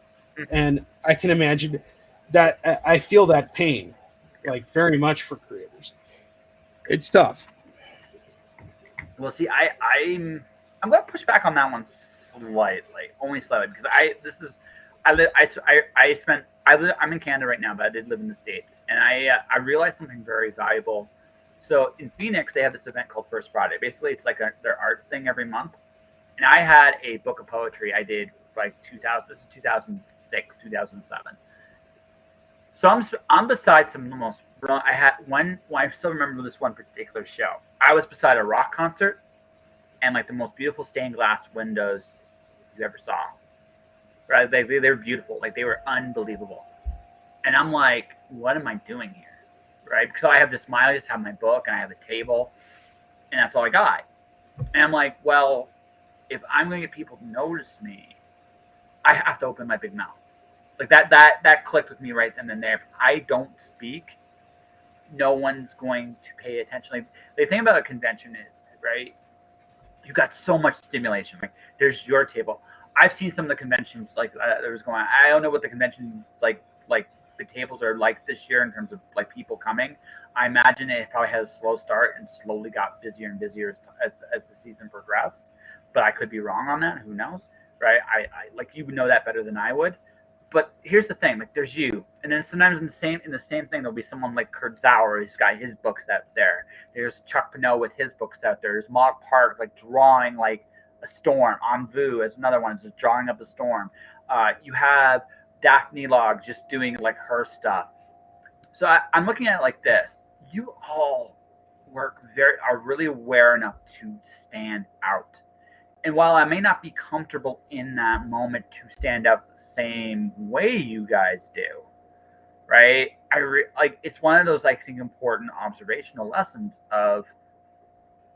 and I can imagine that. I feel that pain, like very much for creators. It's tough. well, see, I'm gonna push back on that one slightly, only slightly, because I live I spent I'm in Canada right now, but I did live in the States, and I realized something very valuable. So in Phoenix, they have this event called First Friday. Basically, it's like their art thing every month, and I had a book of poetry I did like 2000. This is 2006, 2007. So I'm beside some of the most. I had one. Well, I still remember this one particular show. I was beside a rock concert, and like the most beautiful stained glass windows you ever saw. Right? They were beautiful. Like they were unbelievable. And I'm like, what am I doing here? Right? Because I have this smile. I just have my book and I have a table, and that's all I got. And I'm like, well, if I'm going to get people to notice me, I have to open my big mouth. Like that clicked with me right then and there. If I don't speak, no one's going to pay attention. Like the thing about a convention is, right, you got so much stimulation. Like there's your table. I've seen some of the conventions like there was going on. I don't know what the conventions like the tables are like this year in terms of like people coming. I imagine it probably had a slow start and slowly got busier and busier as the season progressed. But I could be wrong on that. Who knows, right? I like you would know that better than I would. But here's the thing: like there's you, and then sometimes in the same thing there'll be someone like Kurt Sauer who's got his books out there. There's Chuck Pinot with his books out there. There's Mark Park like drawing like a storm. Vu as another one is just drawing up a storm. You have Daphne Log just doing like her stuff. So I'm looking at it like this: you all are really aware enough to stand out. And while I may not be comfortable in that moment to stand out the same way you guys do, right? Like it's one of those I think important observational lessons of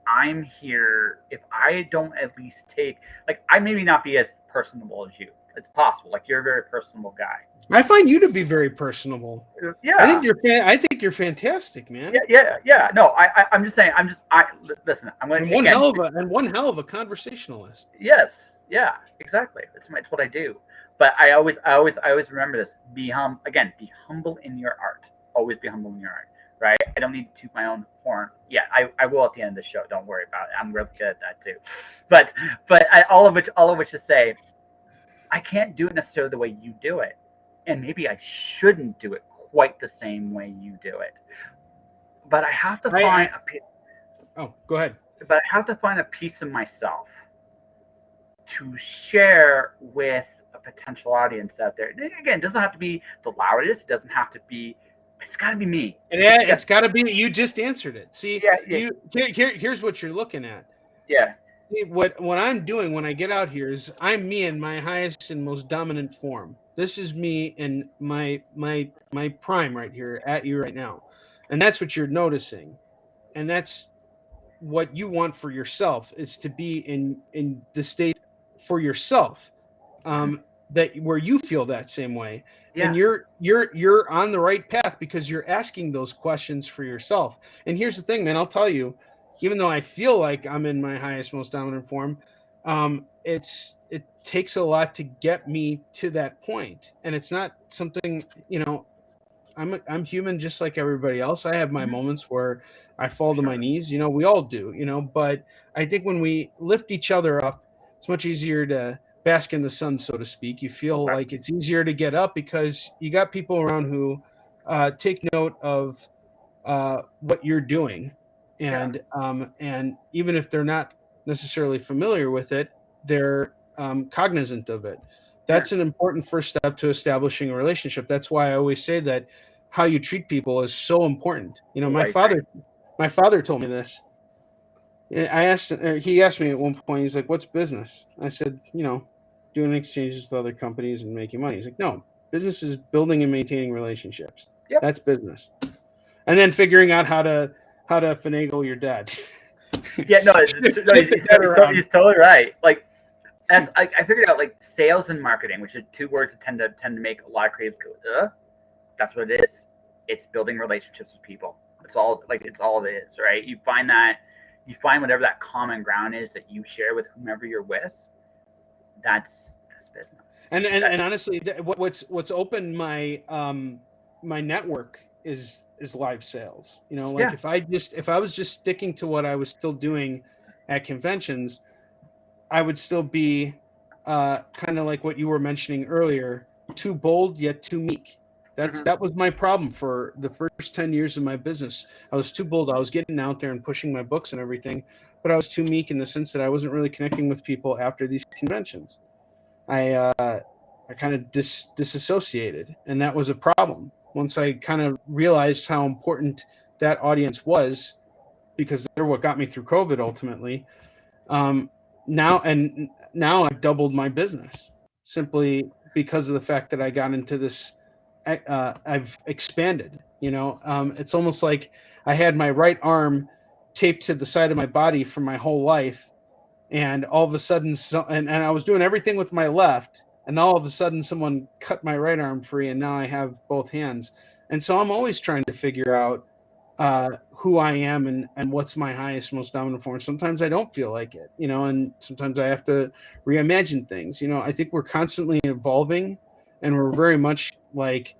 I'm here. If I don't at least take, like, I maybe not be as personable as you. It's possible. Like you're a very personable guy. I find you to be very personable. Yeah. I think you're fantastic, man. Yeah. No, I'm just saying. Listen. I'm going And to again. one hell of a conversationalist. Yes. Yeah. Exactly. It's what I do. But I always remember this. Be again. Be humble in your art. Always be humble in your art. Right. I don't need to toot my own horn. Yeah. I will at the end of the show. Don't worry about it. I'm really good at that too. But all of which to say, I can't do it necessarily the way you do it, and maybe I shouldn't do it quite the same way you do it. But I have to find go ahead. But I have to find a piece of myself to share with a potential audience out there. Again, it doesn't have to be the loudest. It doesn't have to be. It's got to be me. It's got to be. You just answered it. See, yeah. Here's what you're looking at. Yeah. See, what I'm doing when I get out here is I'm me in my highest and most dominant form. This is me in my prime right here at you right now, and that's what you're noticing, and that's what you want for yourself is to be in the state for yourself, that where you feel that same way. Yeah. And you're on the right path because you're asking those questions for yourself. And here's the thing, man, I'll tell you, even though I feel like I'm in my highest, most dominant form, it takes a lot to get me to that point. And it's not something, I'm human just like everybody else. I have my moments where I fall to my knees, we all do, but I think when we lift each other up, it's much easier to bask in the sun, so to speak. You feel like it's easier to get up because you got people around who take note of what you're doing. And even if they're not necessarily familiar with it, they're cognizant of it. That's an important first step to establishing a relationship. That's why I always say that how you treat people is so important. My father told me this. He asked me at one point, he's like, "What's business?" I said, doing exchanges with other companies and making money. He's like, "No, business is building and maintaining relationships. Yep. That's business." And then figuring out how to finagle your dad. Yeah, no, he's totally right. Like, as I figured out, like sales and marketing, which are two words that tend to make a lot of creatives go, that's what it is. It's building relationships with people. It's all it is, right? You find whatever that common ground is that you share with whomever you're with. That's business. And honestly, what's opened my my network is live sales. If I was just sticking to what I was still doing at conventions, I would still be kind of like what you were mentioning earlier, too bold yet too meek. That was my problem for the first 10 years of my business. I was too bold. I was getting out there and pushing my books and everything, but I was too meek in the sense that I wasn't really connecting with people after these conventions. I kind of disassociated, and that was a problem. Once I kind of realized how important that audience was, because they're what got me through COVID ultimately. Now I've doubled my business simply because of the fact that I got into this. I've expanded. It's almost like I had my right arm taped to the side of my body for my whole life, and all of a sudden, and I was doing everything with my left, and all of a sudden, someone cut my right arm free, and now I have both hands. And so I'm always trying to figure out who I am and what's my highest, most dominant form. Sometimes I don't feel like it, and sometimes I have to reimagine things. I think we're constantly evolving, and we're very much like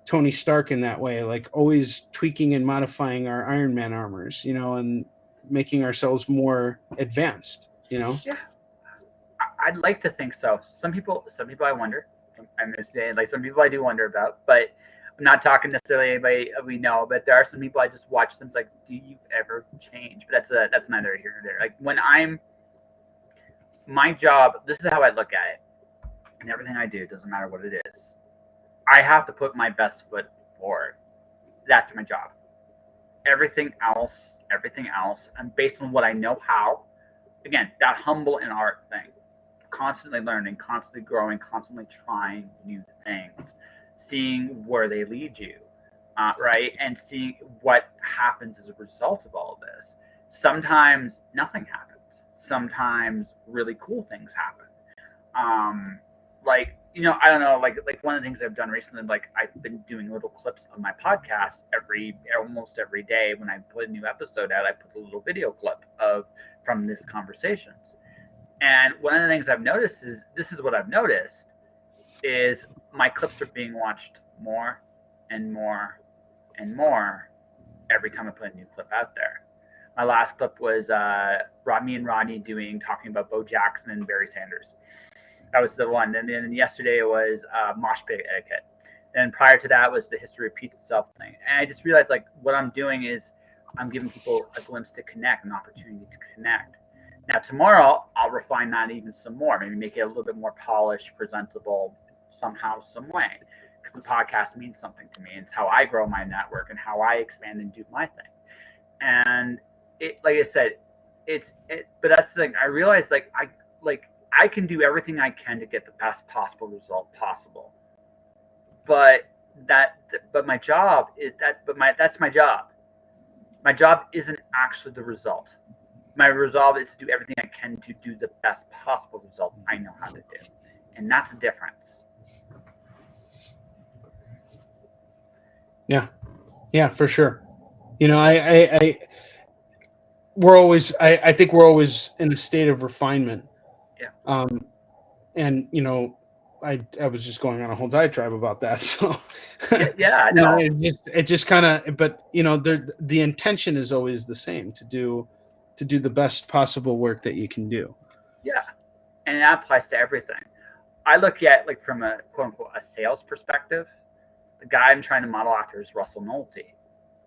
Tony Stark in that way, like always tweaking and modifying our Iron Man armors, and making ourselves more advanced. Yeah, I'd like to think so. Some people I wonder. I'm just saying, like some people I do wonder about, but I'm not talking necessarily anybody we know. But there are some people I just watch them. It's like, do you ever change? But that's neither here nor there. Like when my job, this is how I look at it, and everything I do doesn't matter what it is. I have to put my best foot forward. That's my job. Everything else, and based on what I know how. Again, that humble and art thing. Constantly learning, constantly growing, constantly trying new things, seeing where they lead you, right? And seeing what happens as a result of all of this. Sometimes nothing happens. Sometimes really cool things happen. Like I don't know, like one of the things I've done recently, like I've been doing little clips of my podcast almost every day. When I put a new episode out, I put a little video clip of from this conversations. And one of the things I've noticed is this is what I've noticed is my clips are being watched more and more and more every time I put a new clip out there. My last clip was me and Rodney talking about Bo Jackson and Barry Sanders. That was the one. And then yesterday it was mosh pit etiquette. And prior to that was the history repeats itself thing. And I just realized like what I'm doing is I'm giving people a glimpse to connect, an opportunity to connect. Now tomorrow I'll refine that even some more, maybe make it a little bit more polished, presentable, somehow, some way. Because the podcast means something to me. It's how I grow my network and how I expand and do my thing. And like I said, but that's the thing. I realized I can do everything I can to get the best possible result possible. But my job is that's my job. My job isn't actually the result. My resolve is to do everything I can to do the best possible result I know how to do. And that's a difference. Yeah, for sure. I think we're always in a state of refinement. Yeah. And I was just going on a whole diatribe about that. So, Yeah, I know. it just kind of, but the intention is always the same to do the best possible work that you can do. Yeah. And that applies to everything. I look at like from a quote unquote a sales perspective, the guy I'm trying to model after is Russell Nolte.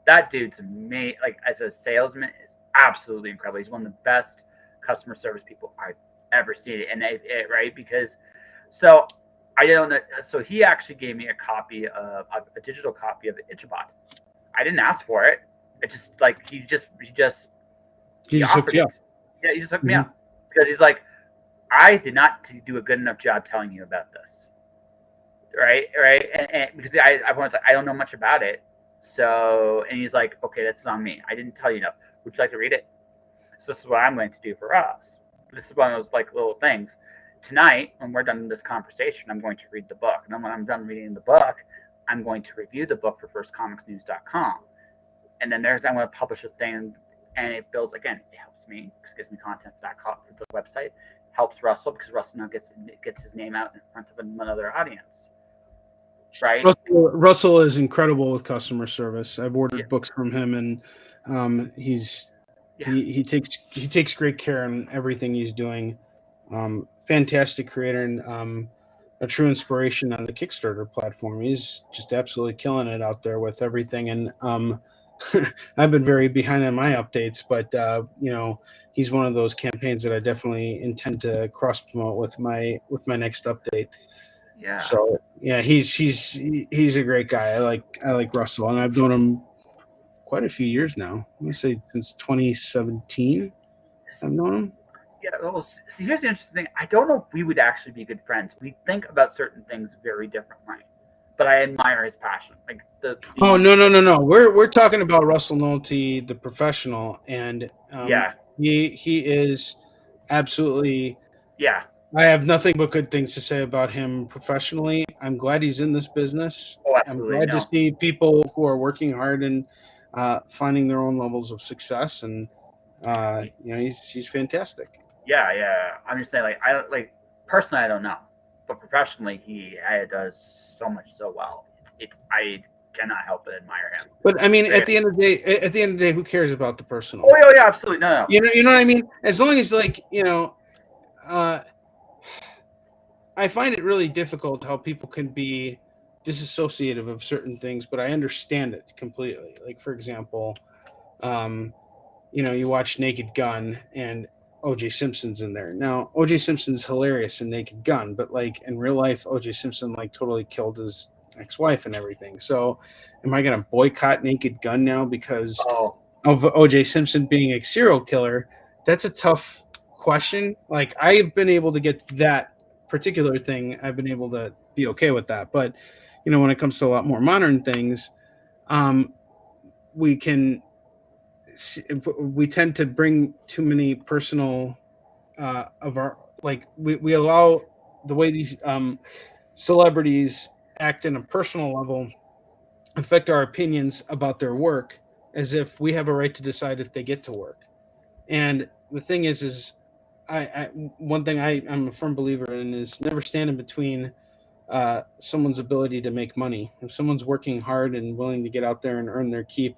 That dude's amazing. Like as a salesman, is absolutely incredible. He's one of the best customer service people I've ever seen. And right because so I don't know. So he actually gave me a copy of a digital copy of Ichabod. I didn't ask for it. It just like He he just hooked offered you it. up. Yeah, he just hooked me Hmm. up because he's like, I did not do a good enough job telling you about this, right, and because I don't know much about it, so and he's like, okay, that's on me. I didn't tell you enough. Would you like to read it? So this is what I'm going to do for us. This is one of those like little things. Tonight, when we're done with this conversation, I'm going to read the book, and then when I'm done reading the book, I'm going to review the book for firstcomicsnews.com, and then I'm going to publish a thing, and it builds again. It helps me because it gives me content for the website. Helps Russell because Russell now gets his name out in front of another audience, right? Russell is incredible with customer service. I've Yeah, ordered books from him, and he's yeah, he takes great care in everything he's doing. Fantastic creator and a true inspiration on the Kickstarter platform. He's just absolutely killing it out there with everything. And I've been very behind on my updates, but he's one of those campaigns that I definitely intend to cross promote with my next update. yeah. So yeah, he's a great guy. I like Russell, and I've known him quite a few years now. I'm gonna say since 2017. I've known him. Yeah, well, see, here's the interesting thing. I don't know if we would actually be good friends. We think about certain things very differently, but I admire his passion. Like Oh, no. We're talking about Russell Nolte, the professional, and yeah, he is absolutely. yeah. I have nothing but good things to say about him professionally. I'm glad he's in this business. Oh, I'm absolutely glad to no. see people who are working hard and finding their own levels of success, and he's fantastic. Yeah. I'm just saying, like, I don't like personally, I don't know, but professionally, he does so much so well. I cannot help but admire him. But I mean, Seriously. at the end of the day, who cares about the personal? Oh yeah, absolutely no. You know what I mean? As long as uh, I find it really difficult how people can be disassociative of certain things, but I understand it completely. Like for example, um, you watch Naked Gun and OJ Simpson's in there. Now, OJ Simpson's hilarious in Naked Gun, but like in real life, OJ Simpson like totally killed his ex-wife and everything. So, am I going to boycott Naked Gun now because Oh, of O.J. Simpson being a serial killer? That's a tough question. Like, I've been able to get that particular thing. I've been able to be okay with that. But, when it comes to a lot more modern things, um, we can we tend to bring too many personal of our like we allow the way these celebrities act in a personal level affect our opinions about their work as if we have a right to decide if they get to work. And the thing is I one thing I'm a firm believer in is never stand in between someone's ability to make money. If someone's working hard and willing to get out there and earn their keep,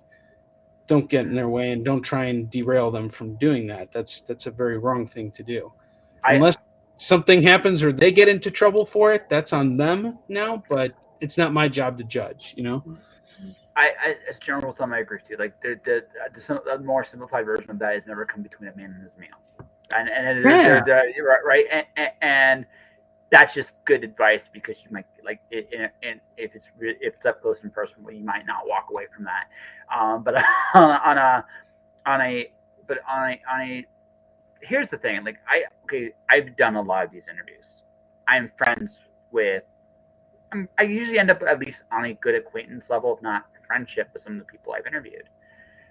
don't get in their way and don't try and derail them from doing that. That's a very wrong thing to do. I Unless something happens or they get into trouble for it, that's on them now, but it's not my job to judge. as general rule of thumb, I agree with you. Like the more simplified version of that is never come between a man and his meal, and Yeah, they're right, and that's just good advice because you might like it, and if it's up close and personal, you might not walk away from that. But on a on a on a here's the thing. Like I've done a lot of these interviews. I'm friends with. I usually end up at least on a good acquaintance level, if not friendship, with some of the people I've interviewed.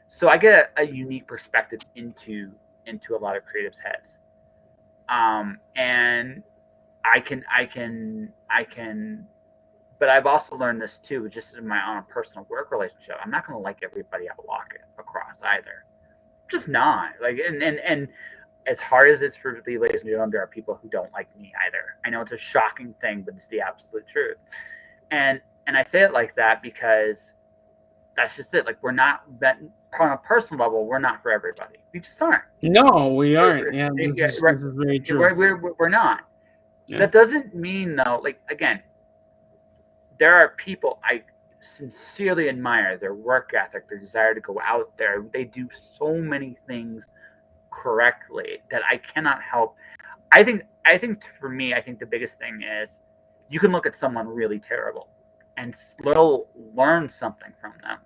So I get a unique perspective into a lot of creatives' heads, and I can. But I've also learned this too, just in my own personal work relationship. I'm not going to like everybody I walk across either. Just not like, and as hard as it's for the ladies and gentlemen, there are people who don't like me either. I know it's a shocking thing, but it's the absolute truth. And I say it like that because that's just it. Like we're not that on a personal level, we're not for everybody. We just aren't. no, we aren't. Yeah, this is very true. We're not. Yeah, That doesn't mean though. Like again, there are people I sincerely admire their work ethic, their desire to go out there. They do so many things correctly that I cannot help. I think for me, I think the biggest thing is you can look at someone really terrible and still learn something from them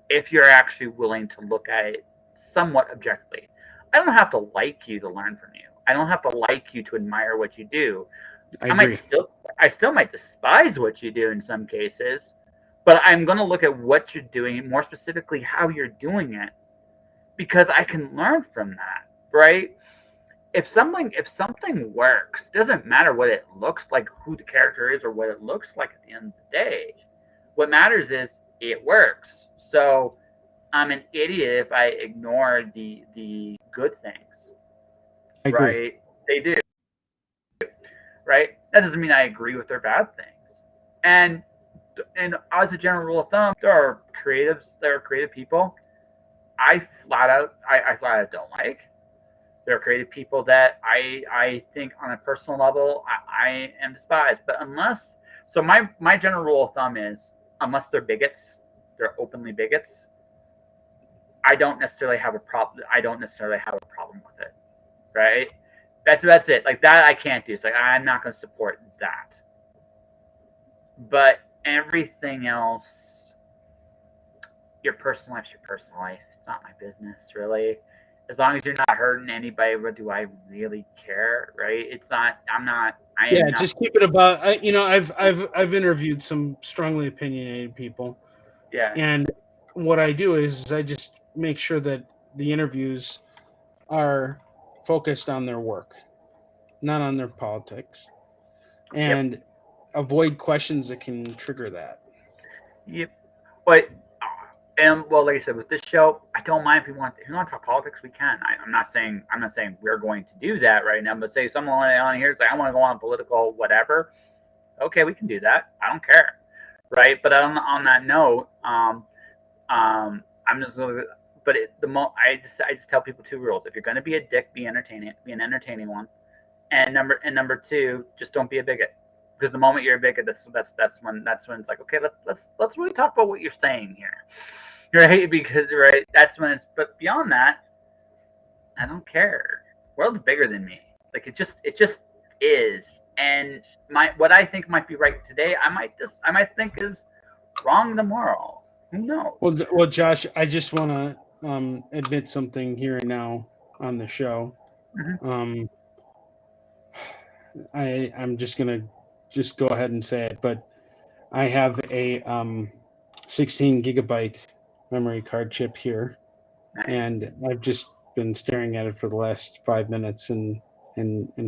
if you're actually willing to look at it somewhat objectively. I don't have to like you to learn from you. I don't have to like you to admire what you do. I I might agree. still I still might despise what you do in some cases, but I'm going to look at what you're doing, more specifically how you're doing it, because I can learn from that, right? If something works, doesn't matter what it looks like, who the character is, or what it looks like at the end of the day. What matters is it works. So I'm an idiot if I ignore the good things, I agree. right? They do, right? That doesn't mean I agree with their bad things. And and as a general rule of thumb, there are creative people I flat out don't like. There are creative people that I think on a personal level I am despised. But my general rule of thumb is unless they're bigots, they're openly bigots. I don't necessarily have a problem. I don't necessarily have a problem with it, right? That's it. Like that, I can't do. It's like I'm not going to support that. But everything else, your personal life's your personal life. It's not my business, really. As long as you're not hurting anybody, what do I really care, right? It's not. I'm not. I Yeah, am not. just keep it about. I've interviewed some strongly opinionated people, Yeah. and what I do is I just make sure that the interviews are focused on their work, not on their politics, Yep. and avoid questions that can trigger that. Yep. But and well, like I said, with this show, I don't mind if you want to talk politics, we can. I'm not saying we're going to do that right now. But say someone on here is like, I want to go on political whatever. Okay, we can do that. I don't care, right? But on that note, I'm just gonna. But I just tell people two rules. If you're going to be a dick, be entertaining. Be an entertaining one. And number two, just don't be a bigot. Because the moment you're a bigot, that's when it's like, okay, let's really talk about what you're saying here, right? Because right, that's when it's. But beyond that, I don't care. The world's bigger than me. Like it just is. and what I think might be right today, I might think is wrong tomorrow. Who knows? Well, Josh, I just want to admit something here and now on the show. Mhm. Um, I'm just gonna just go ahead and say it, but I have a 16 gigabyte memory card chip here, Nice. and I've just been staring at it for the last 5 minutes and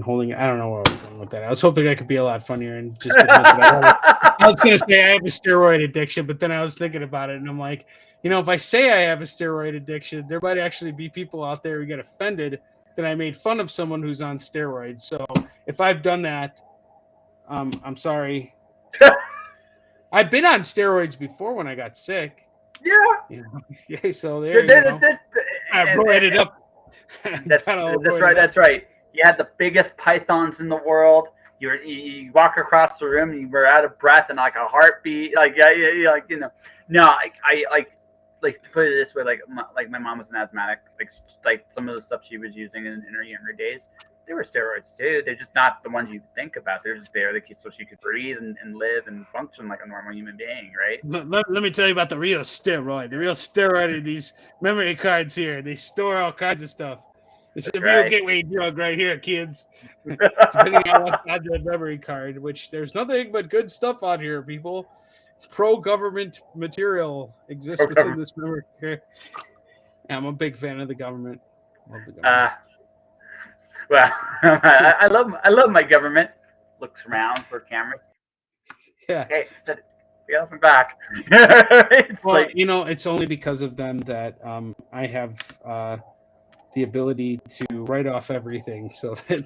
holding it. I don't know where I was going with that. I was hoping I could be a lot funnier and just admit that I had it. I was going to say I have a steroid addiction, but then I was thinking about it and I'm like, if I say I have a steroid addiction, there might actually be people out there who get offended that I made fun of someone who's on steroids. So if I've done that, I'm sorry. I've been on steroids before when I got sick. Yeah. Yeah, so there, I And, roided up. that's right. That's right. You had the biggest pythons in the world. You walk across the room, and you were out of breath and like a heartbeat. Like yeah, like No, I like to put it this way. Like my mom was an asthmatic. Like some of the stuff she was using in her younger days, they were steroids too. They're just not the ones you think about. They're just there so she could breathe and live and function like a normal human being, right? Let me tell you about the real steroid. The real steroid are these memory cards here. They store all kinds of stuff. It's a real gateway drug right here, kids. Depending on what's on the memory card, which there's nothing but good stuff on here, people. Pro-government material exists within this memory card. I'm a big fan of the government. Love the government. Well, I love my government. Looks around for cameras. Yeah. Hey, said get off my back. It's well, like, it's only because of them that I have the ability to write off everything, so that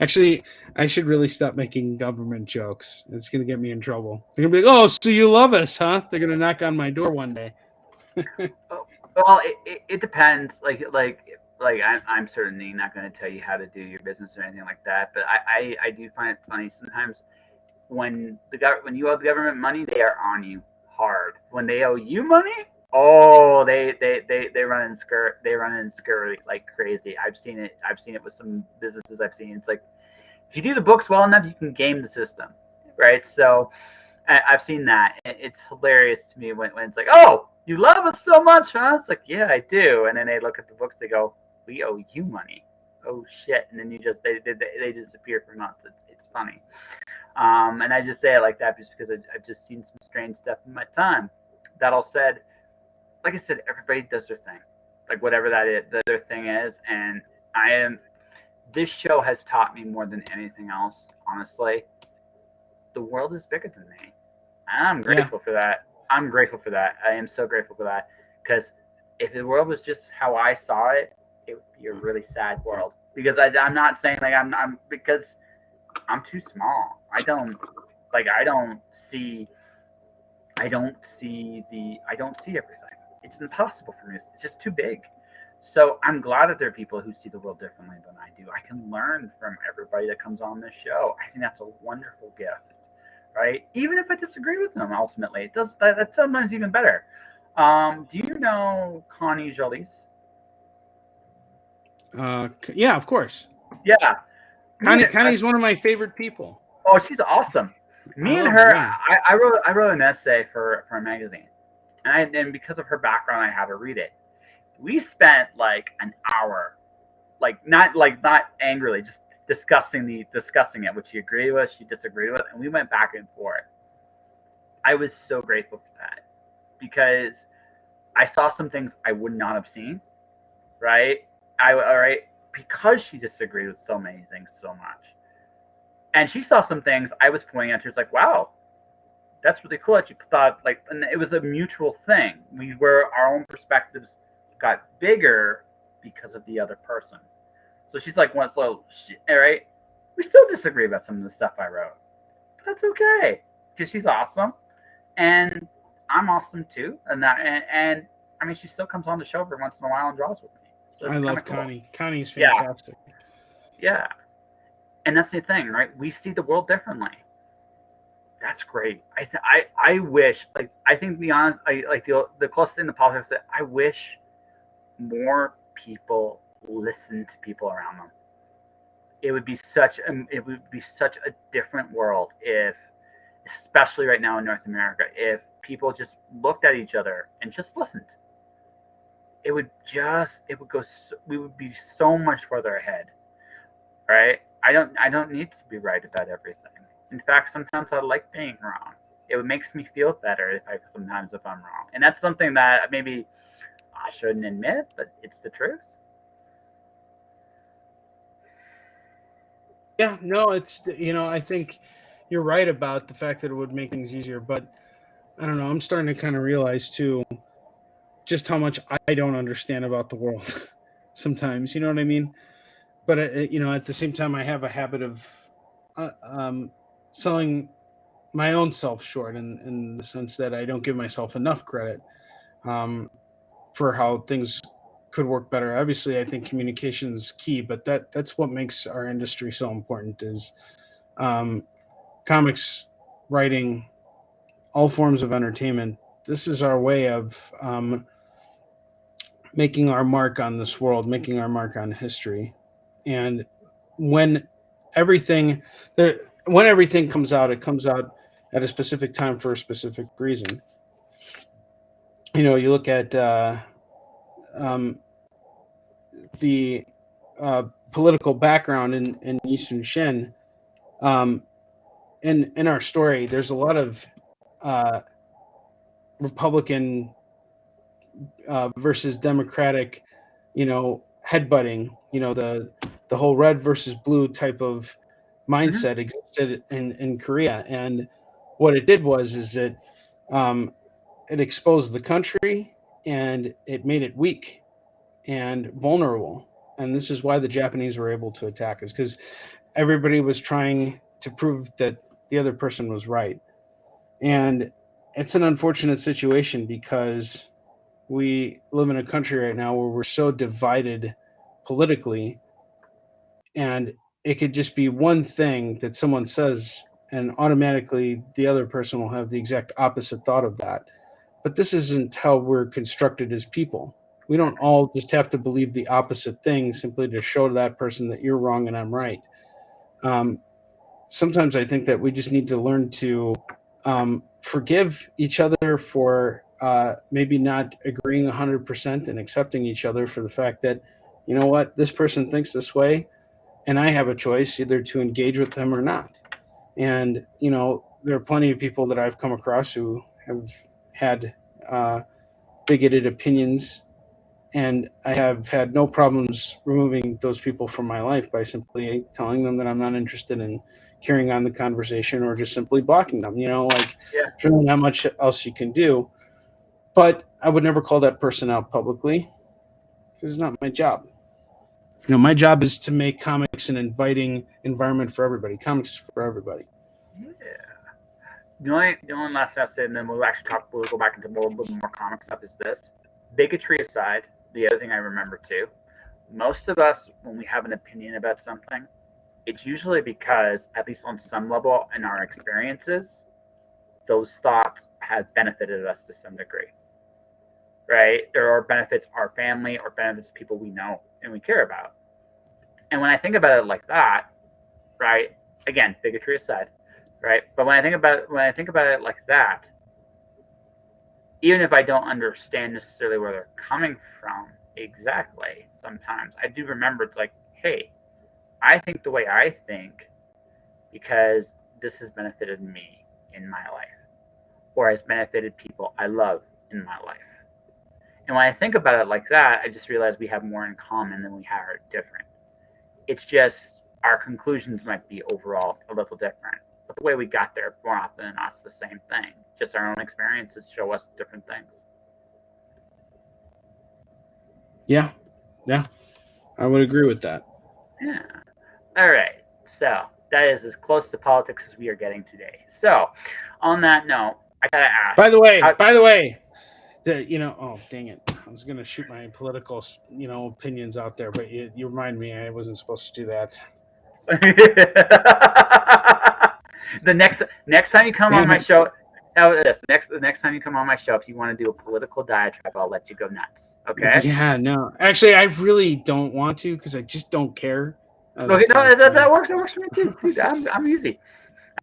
actually, I should really stop making government jokes. It's gonna get me in trouble. They're gonna be like, "Oh, so you love us, huh?" They're gonna knock on my door one day. well, it depends. I'm certainly not going to tell you how to do your business or anything like that. But I do find it funny sometimes when you owe the government money, they are on you hard. When they owe you money, oh, they run and scurry like crazy. I've seen it. I've seen it with some businesses I've seen. It's like if you do the books well enough, you can game the system, right? So I've seen that. It's hilarious to me when it's like, oh, you love us so much, huh? It's like, yeah, I do. And then they look at the books, they go, we owe you money. Oh shit! And then they disappear for months. It's funny. And I just say it like that just because I've just seen some strange stuff in my time. That all said, like I said, everybody does their thing, like whatever that is, their thing is. And I am. This show has taught me more than anything else. Honestly, the world is bigger than me. I'm grateful for that. I'm grateful for that. I am so grateful for that because if the world was just how I saw it, it would be a really sad world. Because I'm not saying like I'm because I'm too small. I don't see. I don't see everything. It's impossible for me. It's just too big. So I'm glad that there are people who see the world differently than I do. I can learn from everybody that comes on this show. I think that's a wonderful gift, right? Even if I disagree with them, ultimately, it does. That's sometimes even better. Do you know Connie Jolis? Yeah, of course. Yeah, Connie's one of my favorite people. Oh, she's awesome. Me and her, I wrote an essay for a magazine, and because of her background, I had to read it. We spent like an hour, not angrily, just discussing it, which she agreed with, she disagreed with, and we went back and forth. I was so grateful for that because I saw some things I would not have seen, right? All right, because she disagreed with so many things so much, and she saw some things I was pointing at her. It's like, wow, that's really cool that you thought and it was a mutual thing. Our own perspectives got bigger because of the other person. So she's like, all right, we still disagree about some of the stuff I wrote. But that's okay because she's awesome, and I'm awesome too. And I mean, she still comes on the show every once in a while and draws with me. So I love Connie. Connie's fantastic. Yeah. And that's the thing, right? We see the world differently. That's great. I wish, I think beyond, the closest thing to politics, I wish more people listen to people around them. it would be such a different world if, especially right now in North America, if people just looked at each other and just listened. It would go. We would be so much further ahead, right? I don't need to be right about everything. In fact, sometimes I like being wrong. It makes me feel better if I'm wrong, and that's something that maybe I shouldn't admit, but it's the truth. Yeah, no, I think you're right about the fact that it would make things easier, but I don't know. I'm starting to kind of realize too just how much I don't understand about the world sometimes. You know what I mean? But at the same time, I have a habit of uh, um, selling my own self short in the sense that I don't give myself enough credit um, for how things could work better. Obviously, I think communication is key, but that's what makes our industry so important. Is um, comics writing, all forms of entertainment. This is our way of making our mark on this world, making our mark on history. And when everything when everything comes out, it comes out at a specific time for a specific reason. You look at um, the uh, political background in Eastern Shin. Um, in our story, there's a lot of uh, Republican versus Democratic, headbutting. The whole red versus blue type of Hmm. mindset existed in Korea, and what it did was is um, it exposed the country and it made it weak and vulnerable. And this is why the Japanese were able to attack us because everybody was trying to prove that the other person was right. And it's an unfortunate situation because we live in a country right now where we're so divided politically, and it could just be one thing that someone says and automatically the other person will have the exact opposite thought of that. But this isn't how we're constructed as people. We don't all just have to believe the opposite thing simply to show to that person that you're wrong and I'm right. um, Sometimes I think that we just need to learn to forgive each other for maybe not agreeing 100% and accepting each other for the fact that, what, this person thinks this way, and I have a choice either to engage with them or not. And, there are plenty of people that I've come across who have had uh, bigoted opinions, and I have had no problems removing those people from my life by simply telling them that I'm not interested in carrying on the conversation or just simply blocking them. Like Yeah. there's really not much else you can do. But I would never call that person out publicly because it's not my job. My job is to make comics an inviting environment for everybody. Comics for everybody. Yeah. The only last thing I'll say, and then we'll go back into a little bit more comic stuff. Is this bigotry aside? The other thing I remember too, most of us, when we have an opinion about something, it's usually because, at least on some level in our experiences, those thoughts have benefited us to some degree, right? There are benefits our family or benefits people we know and we care about. And when I think about it like that, right? Again, bigotry aside, right? But when I think about it like that, even if I don't understand necessarily where they're coming from exactly, sometimes I do remember it's like, hey, I think the way I think because this has benefited me in my life or has benefited people I love in my life. And when I think about it like that, I just realize we have more in common than we have different. It's just our conclusions might be overall a little different. But the way we got there, more often than not, it's the same thing. Just our own experiences show us different things. Yeah, yeah, I would agree with that. Yeah. All right. So that is as close to politics as we are getting today. So, on that note, I gotta ask, how? By the way, oh, dang it. I was going to shoot my political, opinions out there, but you remind me I wasn't supposed to do that. The next time you come on Damn my it. show, the next time you come on my show, if you want to do a political diatribe, I'll let you go nuts. Okay? Yeah, no. Actually, I really don't want to because I just don't care. Okay, no, that works. That works for me too. Dude, I'm easy.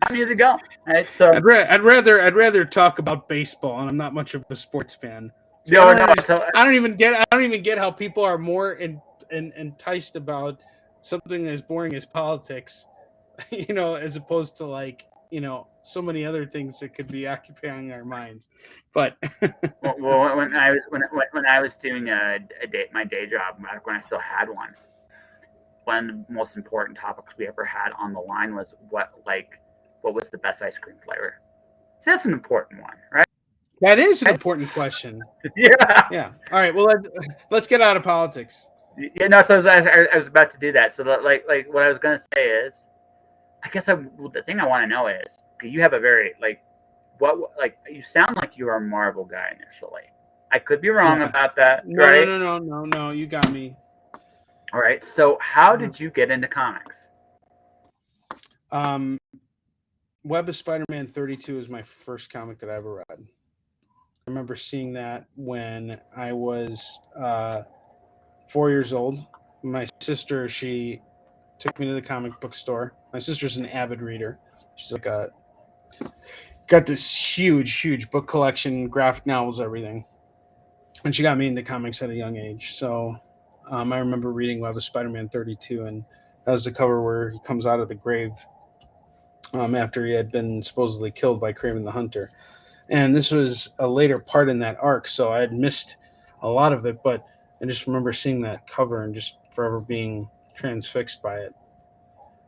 I'm easy going. Right, so I'd rather talk about baseball, and I'm not much of a sports fan. See, no, no. So I don't even get how people are more enticed about something as boring as politics, as opposed to like so many other things that could be occupying our minds. But well, when I was doing my day job back when I still had one of the most important topics we ever had on the line was what was the best ice cream flavor. So that's an important one, right? that is an important question. Yeah. Yeah. All right. Well, let's get out of politics. Yeah, no. So I was about to do that. So like what I was gonna say is, I guess the thing I want to know is, you have a very you sound like you are a Marvel guy initially. I could be wrong Yeah. about that, No, no, right? no, no, no, no. You got me. All right. So how did you get into comics? Um, Web of Spider-Man 32 is my first comic that I ever read. I remember seeing that when I was 4 years old. My sister, she took me to the comic book store. My sister's an avid reader. She's like got this huge book collection, graphic novels, everything. And she got me into comics at a young age. So I remember reading Web of Spider-Man 32, and that was the cover where he comes out of the grave after he had been supposedly killed by Kraven the Hunter. And this was a later part in that arc, so I had missed a lot of it, but I just remember seeing that cover and just forever being transfixed by it.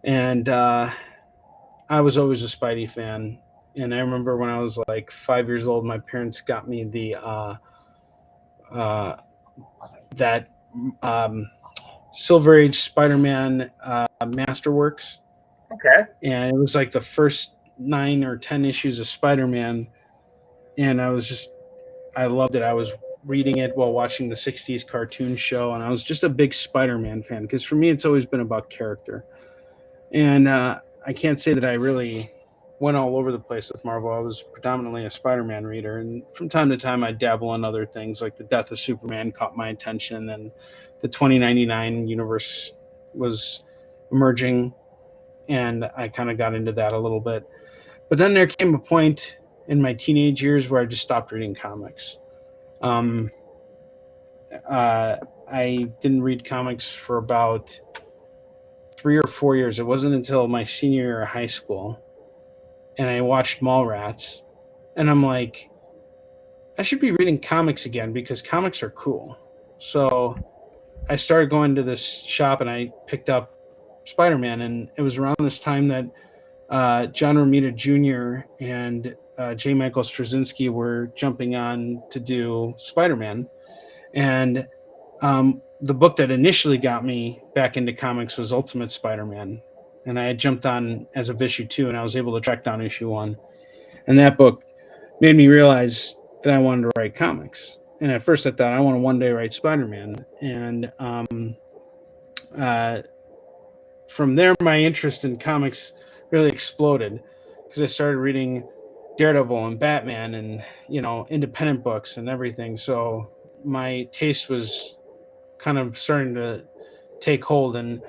And I was always a Spidey fan. And I remember when I was like 5 years old, my parents got me the uh, that um, Silver Age Spider-Man Masterworks, Okay. and it was like the first 9 or 10 issues of Spider-Man, and I loved it. I was reading it while watching the '60s cartoon show, and I was just a big Spider-Man fan because for me, it's always been about character. And I can't say that I really went all over the place with Marvel. I was predominantly a Spider-Man reader, and from time to time, I dabble in other things like the Death of Superman caught my attention, and the 2099 universe was emerging, and I kind of got into that a little bit. But then there came a point in my teenage years where I just stopped reading comics. Um, uh, I didn't read comics for about 3 or 4 years. It wasn't until my senior year of high school, and I watched Mallrats, and I'm like, I should be reading comics again because comics are cool. So I started going to this shop, and I picked up Spider Man, and it was around this time that John Romita Jr. and J. Michael Straczynski were jumping on to do Spider Man, and the book that initially got me back into comics was Ultimate Spider-Man, and I had jumped on as of issue 2, and I was able to track down issue 1, and that book made me realize that I wanted to write comics. And at first, I thought I want to one day write Spider-Man, and uh, from there, my interest in comics really exploded because I started reading Daredevil and Batman, and independent books and everything. So my taste was kind of starting to take hold, and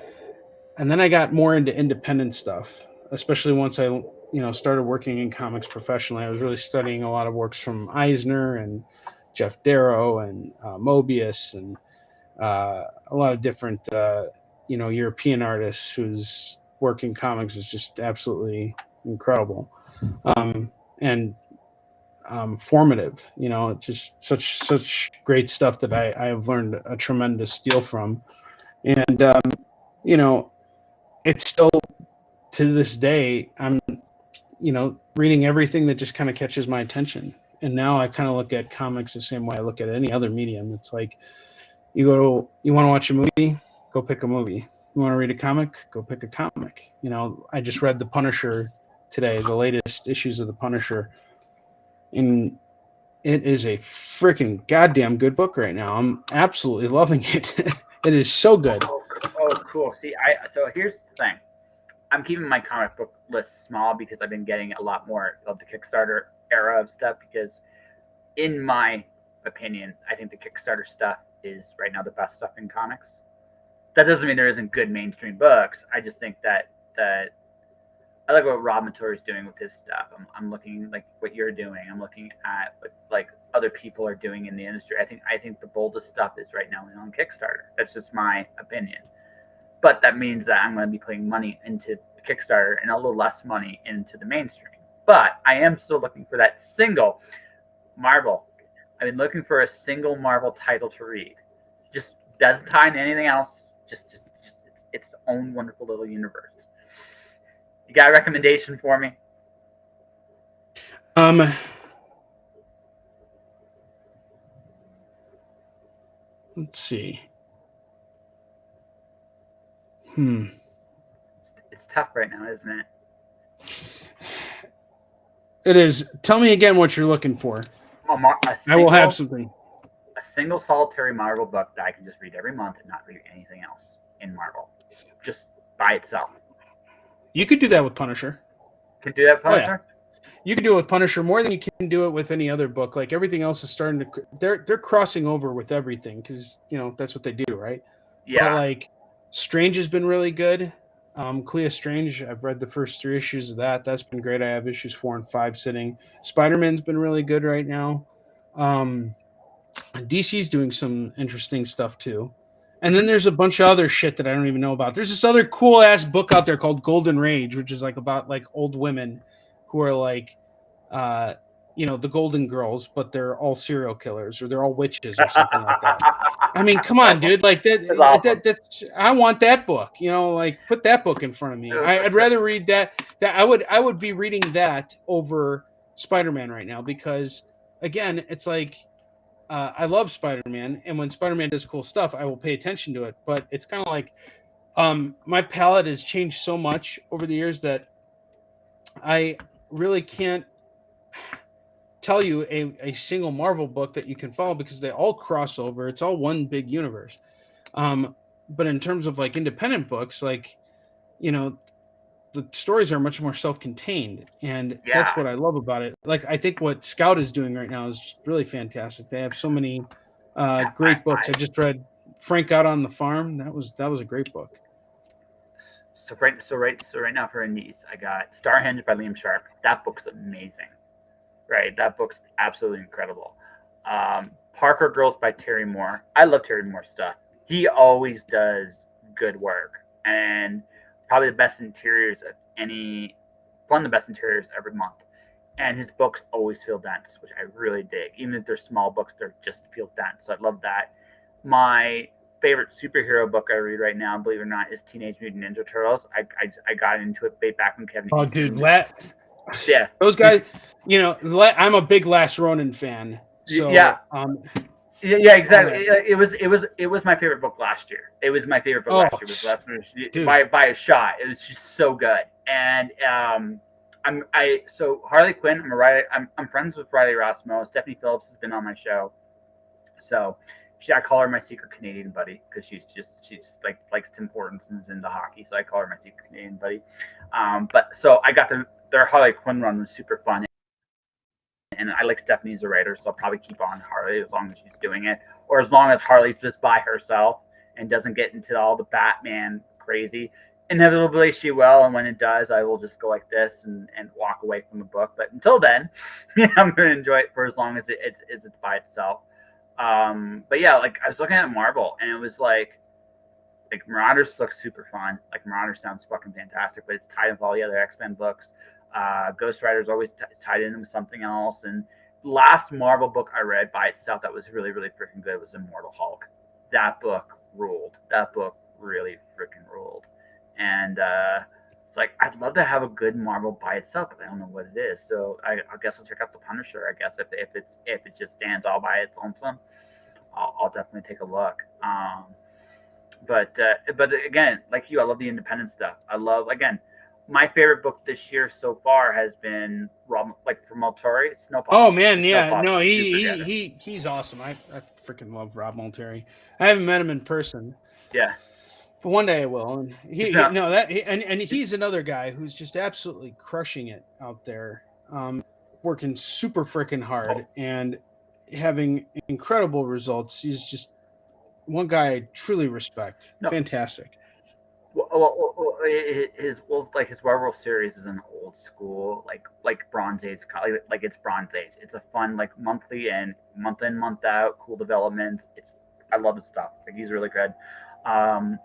then I got more into independent stuff, especially once I started working in comics professionally. I was really studying a lot of works from Eisner and Jeff Darrow and Mobius, and a lot of different European artists whose work in comics is just absolutely incredible, and formative. Just such great stuff that I have learned a tremendous deal from. And you know it's still, to this day, I'm reading everything that just kind of catches my attention. And now I kind of look at comics the same way I look at any other medium. It's like, you want to watch a movie, go pick a movie. You want to read a comic, go pick a comic. I just read The Punisher today, the latest issues of The Punisher, and it is a freaking goddamn good book right now. I'm absolutely loving it. It is so good. Oh, cool. See, so here's the thing. I'm keeping my comic book list small because I've been getting a lot more of the Kickstarter era of stuff. Because, in my opinion, I think the Kickstarter stuff is right now the best stuff in comics. That doesn't mean there isn't good mainstream books. I just think that I like what Rob Matori is doing with his stuff. I'm looking like what you're doing. I'm looking at what like other people are doing in the industry. I think the boldest stuff is right now on Kickstarter. That's just my opinion. But that means that I'm going to be putting money into Kickstarter and a little less money into the mainstream. But I am still looking for that single Marvel. I've been looking for a single Marvel title to read. Just doesn't tie into anything else. Just it's its own wonderful little universe. You got a recommendation for me? Let's see. It's tough right now, isn't it? It is. Tell me again what you're looking for. I will have something. A single solitary Marvel book that I can just read every month and not read anything else in Marvel, just by itself. You could do that with Punisher. Can do that, Punisher. Oh, yeah. You can do it with Punisher more than you can do it with any other book. Like everything else is starting to, they're crossing over with everything because that's what they do, right? Yeah. But like Strange has been really good. Clea Strange, I've read the first 3 issues of that. That's been great. I have issues 4 and 5 sitting. Spider-Man's been really good right now. DC's doing some interesting stuff too. And then there's a bunch of other shit that I don't even know about. There's this other cool ass book out there called Golden Rage, which is like about like old women who are like the Golden Girls, but they're all serial killers or they're all witches or something like that. I mean, come on, dude! Like that's I want that book. Like put that book in front of me. I'd rather read that. I would be reading that over Spider-Man right now because again, it's like I love Spider-Man, and when Spider-Man does cool stuff, I will pay attention to it. But it's kind of like my palette has changed so much over the years that I really can't tell you a single Marvel book that you can follow because they all cross over. It's all one big universe. But in terms of like independent books, like the stories are much more self-contained, and that's what I love about it. Like I think what Scout is doing right now is just really fantastic. They have so many great books. I just read Frank Out on the Farm. That was a great book. So right now for Indies, I got Starhenge by Liam Sharp. That book's amazing. Right, that book's absolutely incredible. Parker Girls by Terry Moore. I love Terry Moore's stuff. He always does good work, and probably the best interiors of one of the best interiors every month. And his books always feel dense, which I really dig. Even if they're small books, they just feel dense. So I love that. My favorite superhero book I read right now, believe it or not, is Teenage Mutant Ninja Turtles. I got into it back when Kevin. Oh, dude, yeah, those guys. I'm a big Last Ronin fan. So yeah. Yeah, exactly. It was my favorite book last year. It was my favorite book last year. It was last year by a shot. It was just so good. And so Harley Quinn. I'm friends with Riley Rossmo. Stephanie Phillips has been on my show. So I call her my secret Canadian buddy because she's just like likes Tim Hortons and is into hockey. So I call her my secret Canadian buddy. But so I got their Harley Quinn run was super fun. And I like Stephanie as a writer, so I'll probably keep on Harley as long as she's doing it, or as long as Harley's just by herself and doesn't get into all the Batman crazy. Inevitably, she will, and when it does, I will just go like this and walk away from the book. But until then, I'm going to enjoy it for as long as it's by itself. But yeah, like I was looking at Marvel, and it was like Marauders looks super fun. Like Marauders sounds fucking fantastic, but it's tied with all the other X-Men books. Ghost Rider's always tied in with something else. And the last Marvel book I read by itself that was really, really freaking good was Immortal Hulk. That book ruled. That book really freaking ruled. And it's like I'd love to have a good Marvel by itself, but I don't know what it is. So I guess I'll check out the Punisher. I guess if it just stands all by its lonesome, I'll definitely take a look. But again, like you, I love the independent stuff. I love my favorite book this year so far has been from Maltori, Snowpop. Oh man, yeah, no, he's awesome. I freaking love Rob Maltori. I haven't met him in person. Yeah, but one day I will. And he's another guy who's just absolutely crushing it out there, working super freaking hard and having incredible results. He's just one guy I truly respect. No, Fantastic. like his werewolf series is an old school like Bronze Age, like it's Bronze Age. It's a fun like monthly and month in month out cool developments. It's I love his stuff. Like he's really good. Um,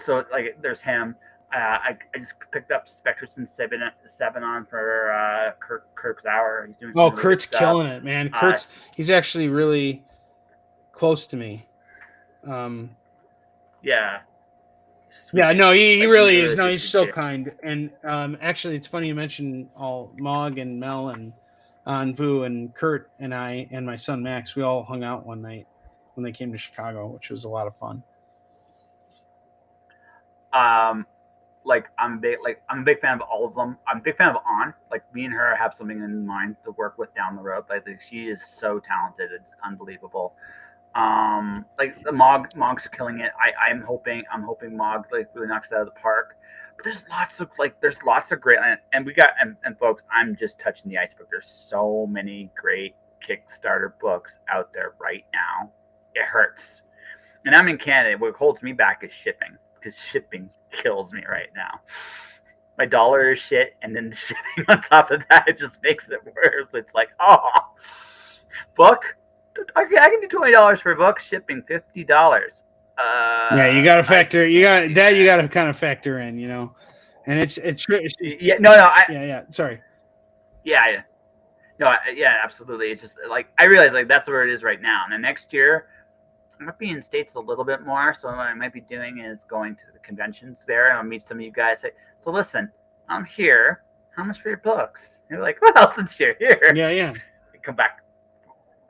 so like there's him. I just picked up Spectrus and Seven on for Kirk's Hour. He's doing some Oh, really good Kurt's stuff. killing it, man. Uh, He's actually really close to me. Um, yeah, sweet yeah, dude. no, he Like he's really a is. really No, sweet he's dude so too. kind. And actually, it's funny you mentioned all Mog and Mel and Vu and Kurt and I and my son Max. We all hung out one night when they came to Chicago, which was a lot of fun. Um, I'm a big fan of all of them. I'm a big fan of On. Like me and her have something in mind to work with down the road. I think she is so talented. It's unbelievable. Like the Mog's killing it. I'm hoping Mog like really knocks it out of the park. But there's lots of great and we got and folks, I'm just touching the iceberg. There's so many great Kickstarter books out there right now. It hurts. And I'm in Canada. What holds me back is shipping because shipping kills me right now. My dollar is shit, and then the shipping on top of that it just makes it worse. It's like, oh, book. I can do $20 for a book. Shipping $50. Yeah, you got to I factor. You can't got do that. You got that. to kind of factor in, and Yeah, no, no, yeah, yeah. Sorry. yeah, no, yeah, absolutely. It's just like I realize like that's where it is right now. And then next year, I might be in states a little bit more. So what I might be doing is going to the conventions there, and I'll meet some of you guys. Say, so listen, I'm here. How much for your books? And you're like, well, since you're here, Yeah, yeah. come back,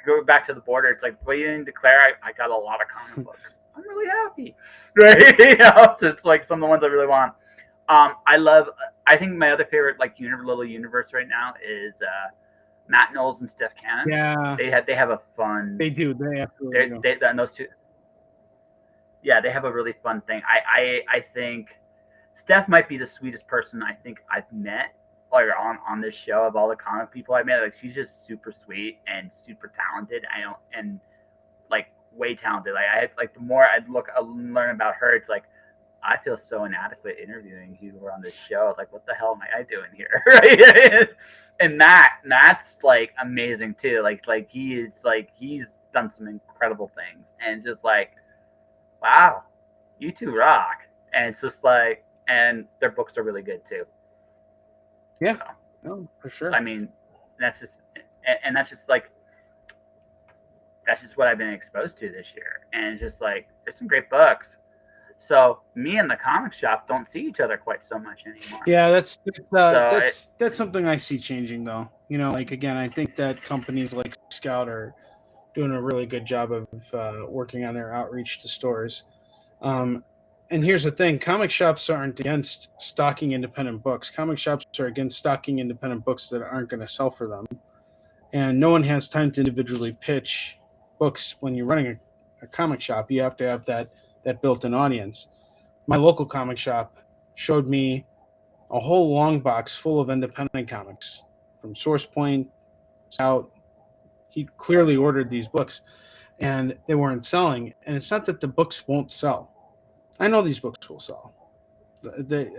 go back to the border. It's like, well, you didn't declare. I got a lot of comic books. I'm really happy, right? So it's like some of the ones I really want. I love. I think my other favorite like little universe right now is Matt Knowles and Steph Cannon. Yeah, They have a fun. they do. They absolutely do. And those two, yeah, they have a really fun thing. I think Steph might be the sweetest person I think I've met or on this show of all the comic people I've met. Like she's just super sweet and super talented. I don't and like way talented. Like the more I learn about her, it's like I feel so inadequate interviewing you who are on this show. Like what the hell am I doing here? Right? And Matt's like amazing too. He's done some incredible things and just like wow, you two rock. And it's just like, and their books are really good too. Yeah, So, no, for sure. I mean, that's just, and that's just what I've been exposed to this year. And it's just like, there's some great books. So me and the comic shop don't see each other quite so much anymore. Yeah, So it, that's something I see changing though. Like again, I think that companies like Scout are doing a really good job of working on their outreach to stores. Um, and here's the thing: comic shops aren't against stocking independent books. Comic shops are against stocking independent books that aren't going to sell for them. And no one has time to individually pitch books when you're running a comic shop. You have to have that built-in audience. My local comic shop showed me a whole long box full of independent comics from Source Point out. He clearly ordered these books and they weren't selling. And it's not that the books won't sell. I know these books will sell.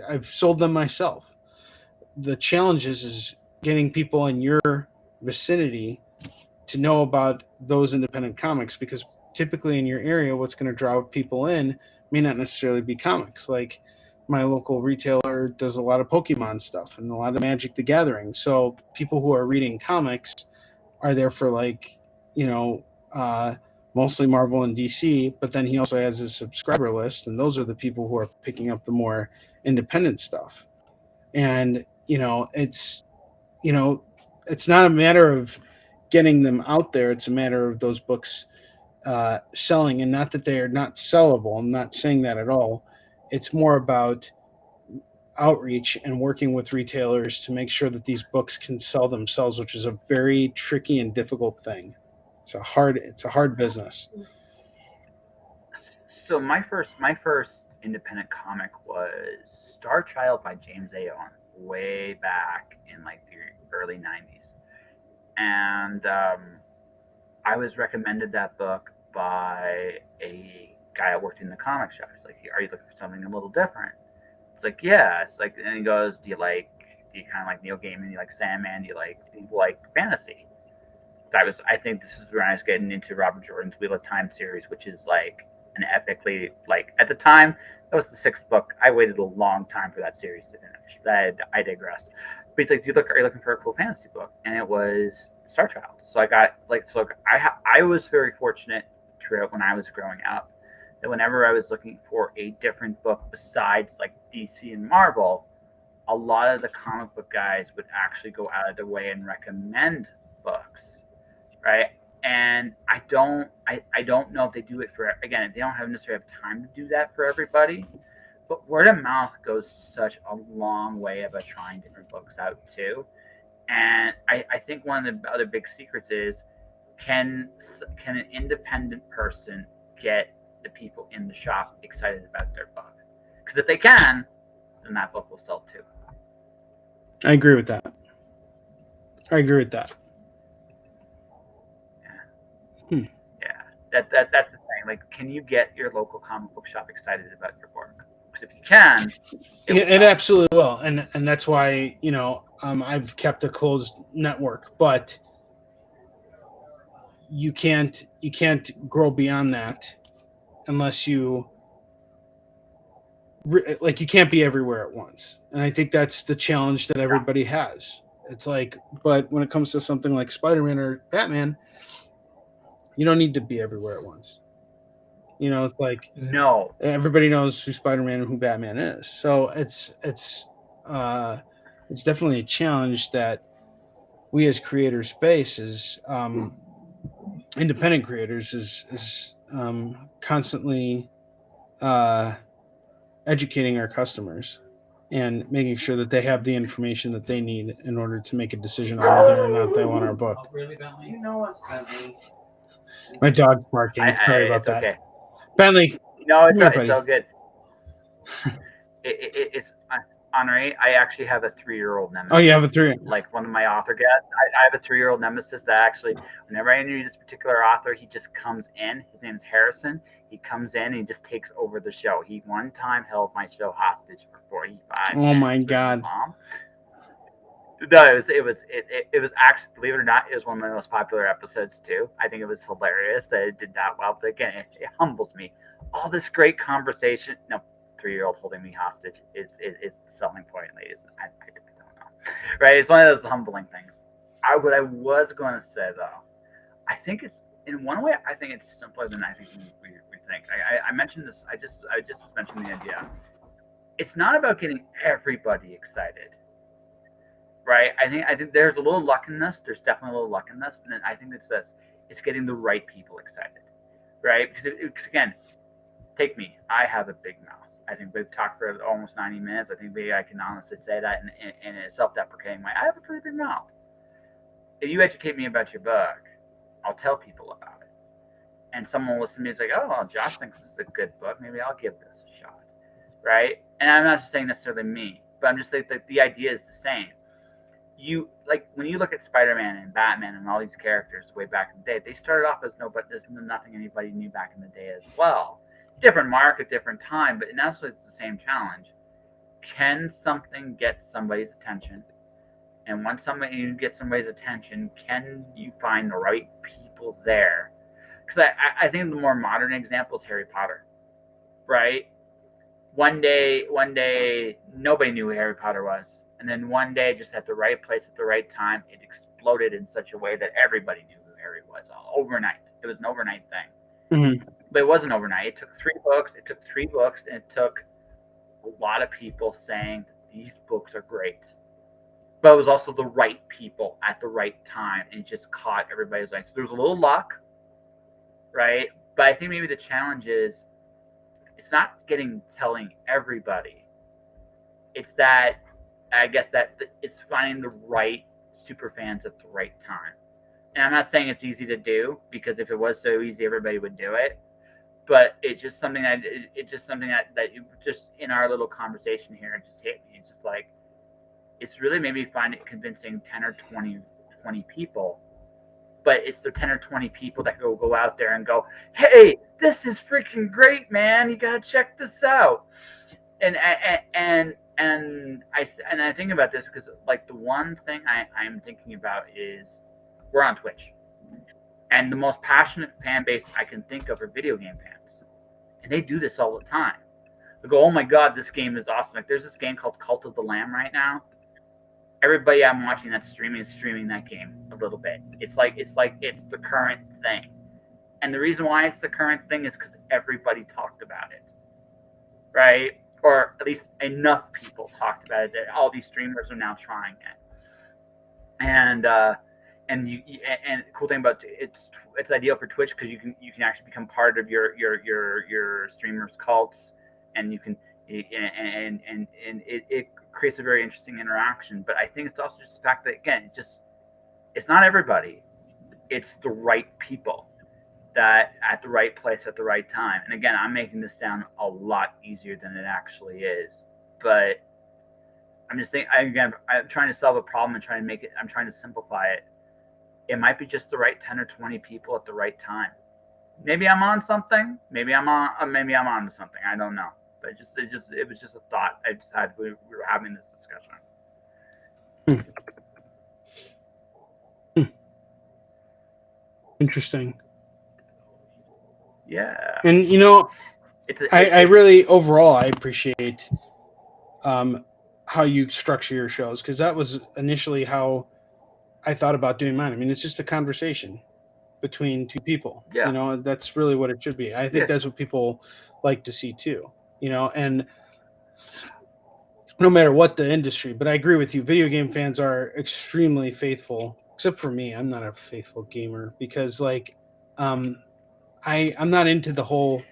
I've sold them myself. The challenge is getting people in your vicinity to know about those independent comics because typically in your area, what's going to draw people in may not necessarily be comics. Like my local retailer does a lot of Pokemon stuff and a lot of Magic the Gathering. So people who are reading comics are there for like, you know, uh, mostly Marvel and DC, but then he also has his subscriber list, and those are the people who are picking up the more independent stuff. And you know, it's not a matter of getting them out there; it's a matter of those books selling, and not that they are not sellable. I'm not saying that at all. It's more about outreach and working with retailers to make sure that these books can sell themselves, which is a very tricky and difficult thing. It's a hard business. so my first independent comic was Star Child by James Aon way back in like the early '90s, and I was recommended that book by a guy that worked in the comic shop. He's like, "Are you looking for something a little different?" It's like, "Yeah." It's like, and he goes, "Do you kind of like Neil Gaiman? Do you like Sandman? Do you like fantasy?" I think this is when I was getting into Robert Jordan's Wheel of Time series, which is like an epically, like at the time that was the sixth book. I waited a long time for that series to finish. I digress. But he's like, are you looking for a cool fantasy book? And it was Star Child. So I got I was very fortunate throughout when I was growing up that whenever I was looking for a different book besides like DC and Marvel, a lot of the comic book guys would actually go out of their way and recommend books, right? And I don't know if they do it for, again, they don't have necessarily have time to do that for everybody, but word of mouth goes such a long way about trying different books out too. And I think one of the other big secrets is can can an independent person get the people in the shop excited about their book? Because if they can, then that book will sell too. I agree with that. I agree with that. Yeah. Yeah, that's the thing. Like, can you get your local comic book shop excited about your work? Because if you can, It absolutely will, and that's why I've kept a closed network, but you can't grow beyond that unless you like you can't be everywhere at once, and I think that's the challenge that everybody has. It's like, but when it comes to something like Spider-Man or Batman, you don't need to be everywhere at once. It's like no. everybody knows who Spider-Man and who Batman is. So it's definitely a challenge that we as creators face is independent creators is constantly uh, educating our customers and making sure that they have the information that they need in order to make a decision on whether or not they want our book. You know what's Bentley? My dog's barking. Sorry about It's that. okay. Bentley, No, come here, it's buddy. all good. It's Onrie. I actually have a 3-year-old nemesis. Oh, you have a 3. Like one of my author guys, I have a 3-year-old nemesis that actually, whenever I interview this particular author, he just comes in. His name's Harrison. He comes in and he just takes over the show. He one time held my show hostage for 45 Oh minutes my with God. my mom. No, it was actually, believe it or not, it was one of my most popular episodes too. I think it was hilarious that it did that well. But again, it humbles me. All this great conversation. No, 3-year-old holding me hostage is the selling point, ladies. I don't know, right? It's one of those humbling things. What I was going to say though, I think it's in one way. I think it's simpler than I think we think. I mentioned this. I just mentioned the idea. It's not about getting everybody excited, right? I think there's a little luck in this. There's definitely a little luck in this, and then I think it's this. It's getting the right people excited, right? Because again, take me. I have a big mouth. I think we've talked for almost 90 minutes. I think maybe I can honestly say that in a self-deprecating way. I have a pretty big mouth. If you educate me about your book, I'll tell people about it. And someone will listen to me and say, oh, well, Josh thinks this is a good book. Maybe I'll give this a shot, right? And I'm not just saying necessarily me, but I'm just saying that the idea is the same. You like when you look at Spider-Man and Batman and all these characters way back in the day, they started off as there's nothing anybody knew back in the day as well. Different market, different time, but in essence, it's the same challenge. Can something get somebody's attention? And once somebody gets somebody's attention, can you find the right people there? Because I think the more modern example is Harry Potter, right? One day, nobody knew who Harry Potter was. And then one day, just at the right place at the right time, it exploded in such a way that everybody knew who Harry was overnight. It was an overnight thing. Mm-hmm. But it wasn't overnight. It took 3 books. And it took a lot of people saying these books are great. But it was also the right people at the right time, and it just caught everybody's eye. So there was a little luck, right? But I think maybe the challenge is it's not telling everybody. It's that I guess that it's finding the right super fans at the right time. And I'm not saying it's easy to do because if it was so easy, everybody would do it. But it's just something that you just in our little conversation here, it just hit me. It's just like it's really maybe convincing 10 or 20 people but it's the 10 or 20 people that go out there and go, hey, this is freaking great, man, you gotta check this out. And I think about this because like the one thing I'm thinking about is we're on Twitch, and the most passionate fan base I can think of are video game fans, and they do this all the time. They go, oh my god, this game is awesome. Like there's this game called Cult of the Lamb right now. Everybody I'm watching that's streaming is streaming that game a little bit. It's like it's the current thing, and the reason why it's the current thing is because everybody talked about it, right? Or at least enough people talked about it that all these streamers are now trying it. And the cool thing about it's ideal for Twitch because you can actually become part of your streamers cults, and you can and it creates a very interesting interaction. But I think it's also just the fact that again, it's not everybody, it's the right people that at the right place at the right time. And again, I'm making this sound a lot easier than it actually is, but I'm just thinking, again, I'm trying to solve a problem and trying to make it, I'm trying to simplify it. It might be just the right 10 or 20 people at the right time. Maybe I'm on something. Maybe I'm on to something. I don't know. But it was just a thought I just had. We were having this discussion. Interesting. Yeah. And I really overall I appreciate how you structure your shows, because that was initially how I thought about doing mine. I mean, it's just a conversation between two people. Yeah. That's really what it should be. I think that's what people like to see too. And no matter what the industry, but I agree with you. Video game fans are extremely faithful, except for me. I'm not a faithful gamer because I'm not into the whole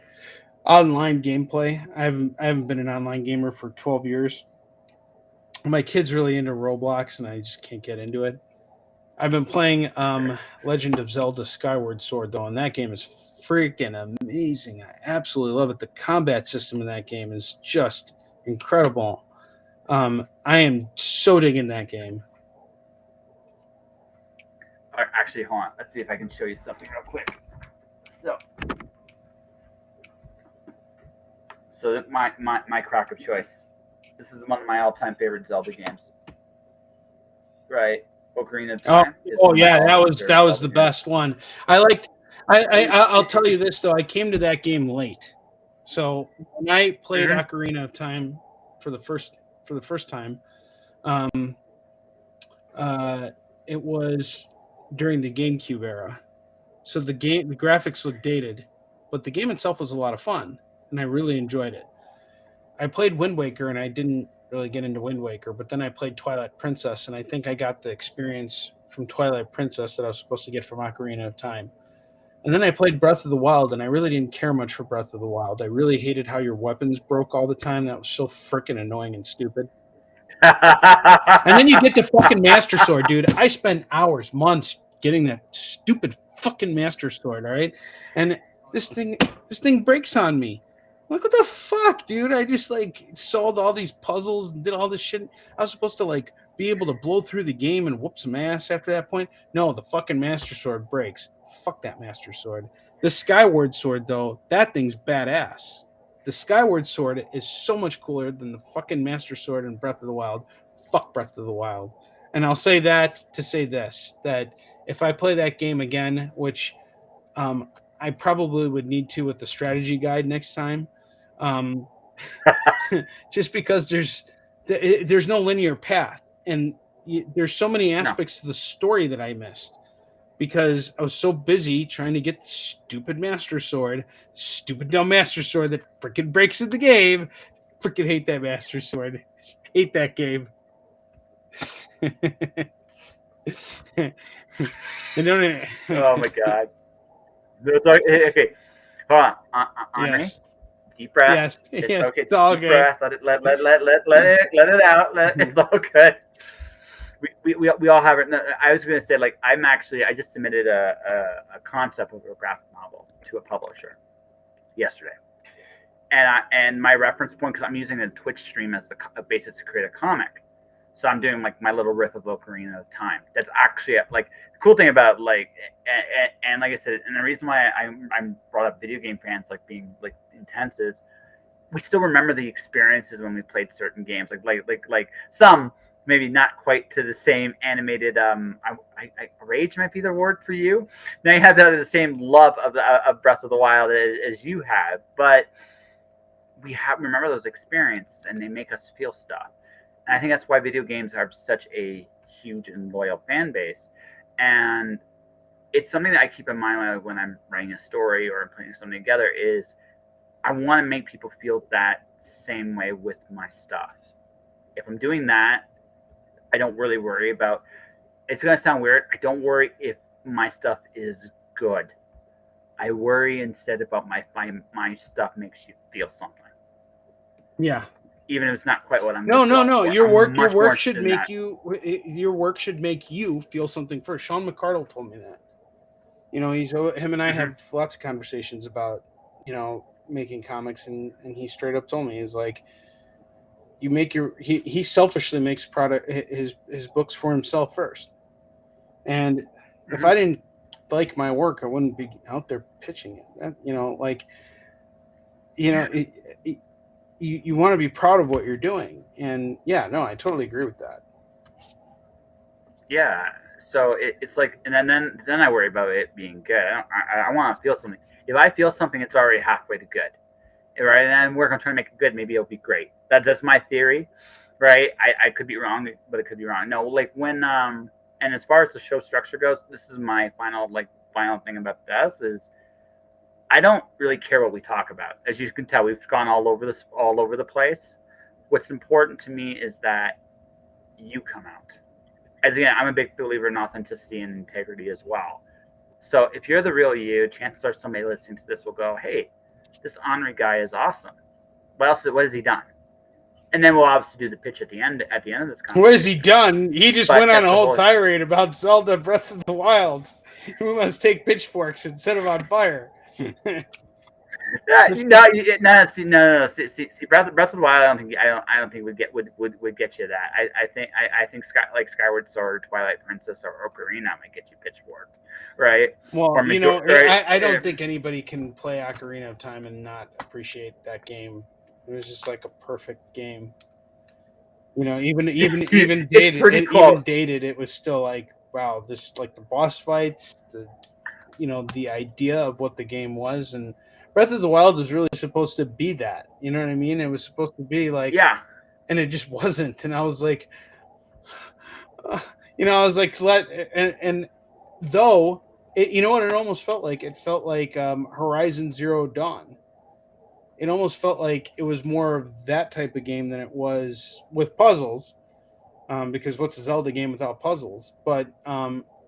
online gameplay. I haven't been an online gamer for 12 years. My kid's really into Roblox, and I just can't get into it. I've been playing Legend of Zelda Skyward Sword, though, and that game is freaking amazing. I absolutely love it. The combat system in that game is just incredible. I am so digging that game. Actually, hold on. Let's see if I can show you something real quick. So my crack of choice. This is one of my all-time favorite Zelda games. Right, Ocarina of Time. Yeah, that was the best one. I'll tell you this though. I came to that game late, so when I played Ocarina of Time for the first time, it was during the GameCube era. So the graphics looked dated, but the game itself was a lot of fun, and I really enjoyed it. I played Wind Waker, and I didn't really get into Wind Waker, but then I played Twilight Princess, and I think I got the experience from Twilight Princess that I was supposed to get from Ocarina of Time. And then I played Breath of the Wild, and I really didn't care much for Breath of the Wild. I really hated how your weapons broke all the time. That was so freaking annoying and stupid. And then you get the fucking Master Sword, dude. I spent hours, months getting that stupid fucking Master Sword, all right? And this thing breaks on me. Like, what the fuck, dude? I just solved all these puzzles and did all this shit. I was supposed to be able to blow through the game and whoop some ass after that point. No, the fucking Master Sword breaks. Fuck that Master Sword. The Skyward Sword, though, that thing's badass. The Skyward Sword is so much cooler than the fucking Master Sword in Breath of the Wild. Fuck Breath of the Wild. And I'll say that to say this, that if I play that game again, which I probably would need to with the strategy guide next time, just because there's no linear path, and there's so many aspects to the story that I missed because I was so busy trying to get the stupid Master Sword, stupid dumb Master Sword that freaking breaks in the game. Freaking hate that Master Sword. Hate that game. Oh my god. Okay. Hold on. Onrie, yes. Deep breath. Yes. It's yes. okay. It's all Deep good. breath. Let it out. It's all good. We all have it. I was going to say, I just submitted a concept of a graphic novel to a publisher yesterday, and my reference point, because I'm using a Twitch stream as the basis to create a comic. So I'm doing like my little riff of Ocarina of Time. That's actually like the cool thing about like and like I said, and the reason why I'm brought up video game fans like being like intense is we still remember the experiences when we played certain games. Like some maybe not quite to the same animated. Rage might be the word for you. Now you have the same love of Breath of the Wild as you have, but we have remember those experiences and they make us feel stuff. And I think that's why video games have such a huge and loyal fan base. And it's something that I keep in mind when I'm writing a story or putting something together is I want to make people feel that same way with my stuff. If I'm doing that, I don't really worry about it's going to sound weird. I don't worry if my stuff is good. I worry instead about my stuff makes you feel something. Yeah. Even if it's not quite what I'm No. for. Your I'm work should make your work should make you feel something first. Sean McCardle told me that. You know, him and I have lots of conversations about, you know, making comics, and he straight up told me, is like, you make he selfishly makes his books for himself first. And if I didn't like my work, I wouldn't be out there pitching it. You know, like, you know, you want to be proud of what you're doing. And yeah, no, I totally agree with that. Yeah. So it's like, and then I worry about it being good. I want to feel something. If I feel something, it's already halfway to good, right? And then work on trying to make it good. Maybe it'll be great. That's my theory, right? I could be wrong, but it could be wrong. No, like when and as far as the show structure goes, this is my final thing about this is I don't really care what we talk about. As you can tell, we've gone all over the place. What's important to me is that you come out. As again, I'm a big believer in authenticity and integrity as well. So if you're the real you, chances are somebody listening to this will go, "Hey, this Onrie guy is awesome. What has he done?" And then we'll obviously do the pitch at the end of this conversation. What has he done? He just went on a whole tirade about Zelda Breath of the Wild. We must take pitchforks and set them on fire. No. See, Breath of the Wild. I don't think would get you that. I think Skyward Sword, Twilight Princess, or Ocarina might get you pitchfork, right? Well, I don't think anybody can play Ocarina of Time and not appreciate that game. It was just like a perfect game. You know, even dated, it was still like, wow, this, like, the boss fights, the idea of what the game was. And Breath of the Wild was really supposed to be that. You know what I mean? It was supposed to be like, yeah, and it just wasn't. And I was like, and though you know what it almost felt like? It felt like Horizon Zero Dawn. It almost felt like it was more of that type of game than it was with puzzles. Because what's a Zelda game without puzzles? But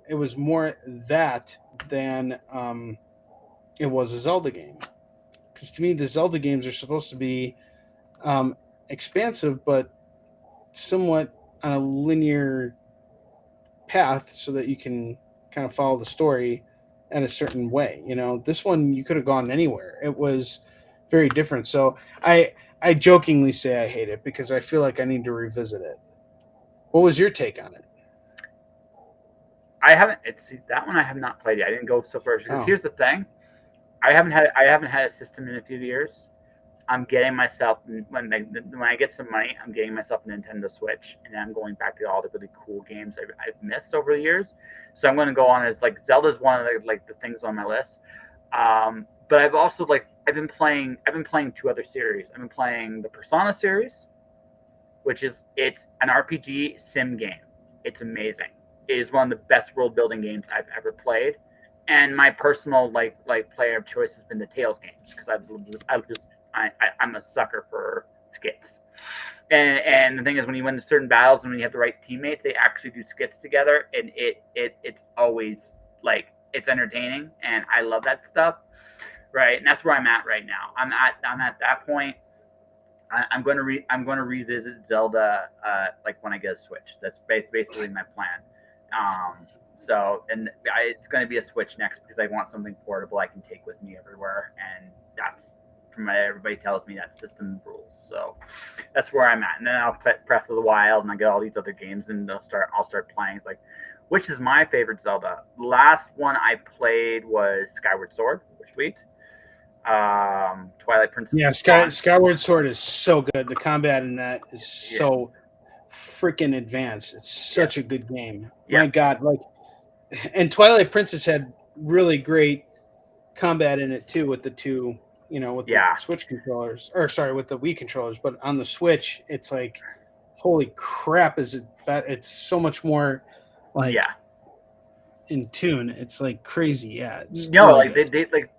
it was more that than it was a Zelda game. Because to me, the Zelda games are supposed to be expansive, but somewhat on a linear path, so that you can kind of follow the story in a certain way. You know, this one you could have gone anywhere. It was very different. So I jokingly say I hate it because I feel like I need to revisit it. What was your take on it? I haven't. That one I have not played yet. I didn't go so far because here's the thing. I haven't had a system in a few years. I'm getting myself when I get some money, I'm getting myself a Nintendo Switch, and I'm going back to all the really cool games I've missed over the years. So I'm going to go on as like Zelda's one of the things on my list. But I've also I've been playing two other series. I've been playing the Persona series, which it's an RPG sim game. It's amazing. It is one of the best world building games I've ever played. And my personal player of choice has been the Tales games because I'm a sucker for skits. And the thing is, when you win certain battles and when you have the right teammates, they actually do skits together, and it's always it's entertaining, and I love that stuff, right? And that's where I'm at right now. I'm at that point. I'm going to revisit Zelda when I get a Switch. That's basically my plan. It's going to be a Switch next because I want something portable I can take with me everywhere, and that's from what everybody tells me, that system rules. So that's where I'm at. And then I'll play Breath of the Wild, and I get all these other games, and I'll start playing. It's like, which is my favorite Zelda? Last one I played was Skyward Sword, which sweet. Twilight Princess. Yeah, Skyward Sword is so good. The combat in that is so freaking advanced. It's such a good game. My God, like, and Twilight Princess had really great combat in it too, with the two, with the Switch controllers, with the Wii controllers. But on the Switch, it's like, holy crap! It's so much more like in tune. It's like crazy. Yeah, it's really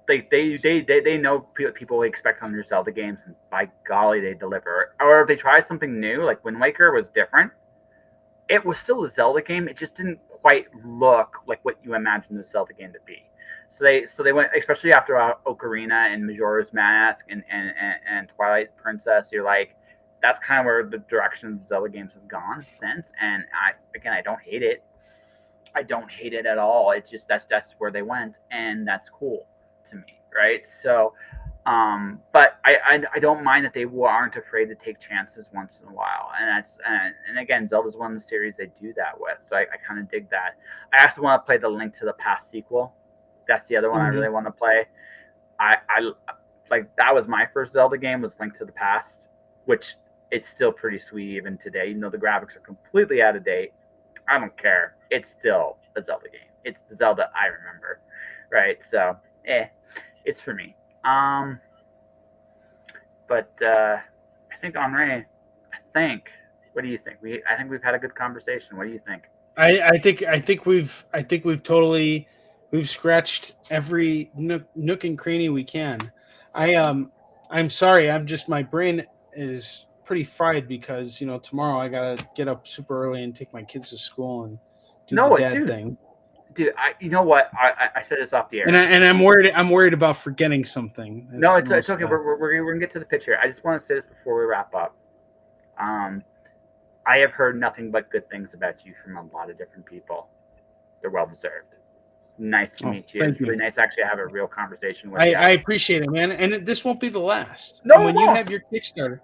they know people expect on their Zelda games, and by golly, they deliver. Or if they try something new, like Wind Waker was different. It was still a Zelda game. It just didn't quite look like what you imagined the Zelda game to be. So they went, especially after Ocarina and Majora's Mask and Twilight Princess. You're like, that's kind of where the direction of the Zelda games have gone since. And I don't hate it. I don't hate it at all. It's just that's where they went, and that's cool to me, right? So, but I don't mind that they aren't afraid to take chances once in a while, and again, Zelda's one of the series they do that with, so I kind of dig that. I actually want to play the Link to the Past sequel. That's the other one I really want to play. I like, that was my first Zelda game, was Link to the Past, which is still pretty sweet even today. The graphics are completely out of date. I don't care. It's still a Zelda game. It's the Zelda I remember, right? So, it's for me. But I think Onrie, what do you think? I think we've had a good conversation. What do you think? I think we've totally scratched every nook and cranny we can. I'm sorry. my brain is pretty fried because tomorrow I gotta get up super early and take my kids to school and do the dad thing. Dude, you know what? I said this off the air, and I'm worried about forgetting something. No, it's okay. We're gonna get to the picture. I just want to say this before we wrap up. I have heard nothing but good things about you from a lot of different people. They're well deserved. It's nice to meet you. It's really nice to actually have a real conversation with you. I appreciate it, man. And this won't be the last. No, and when you have your Kickstarter,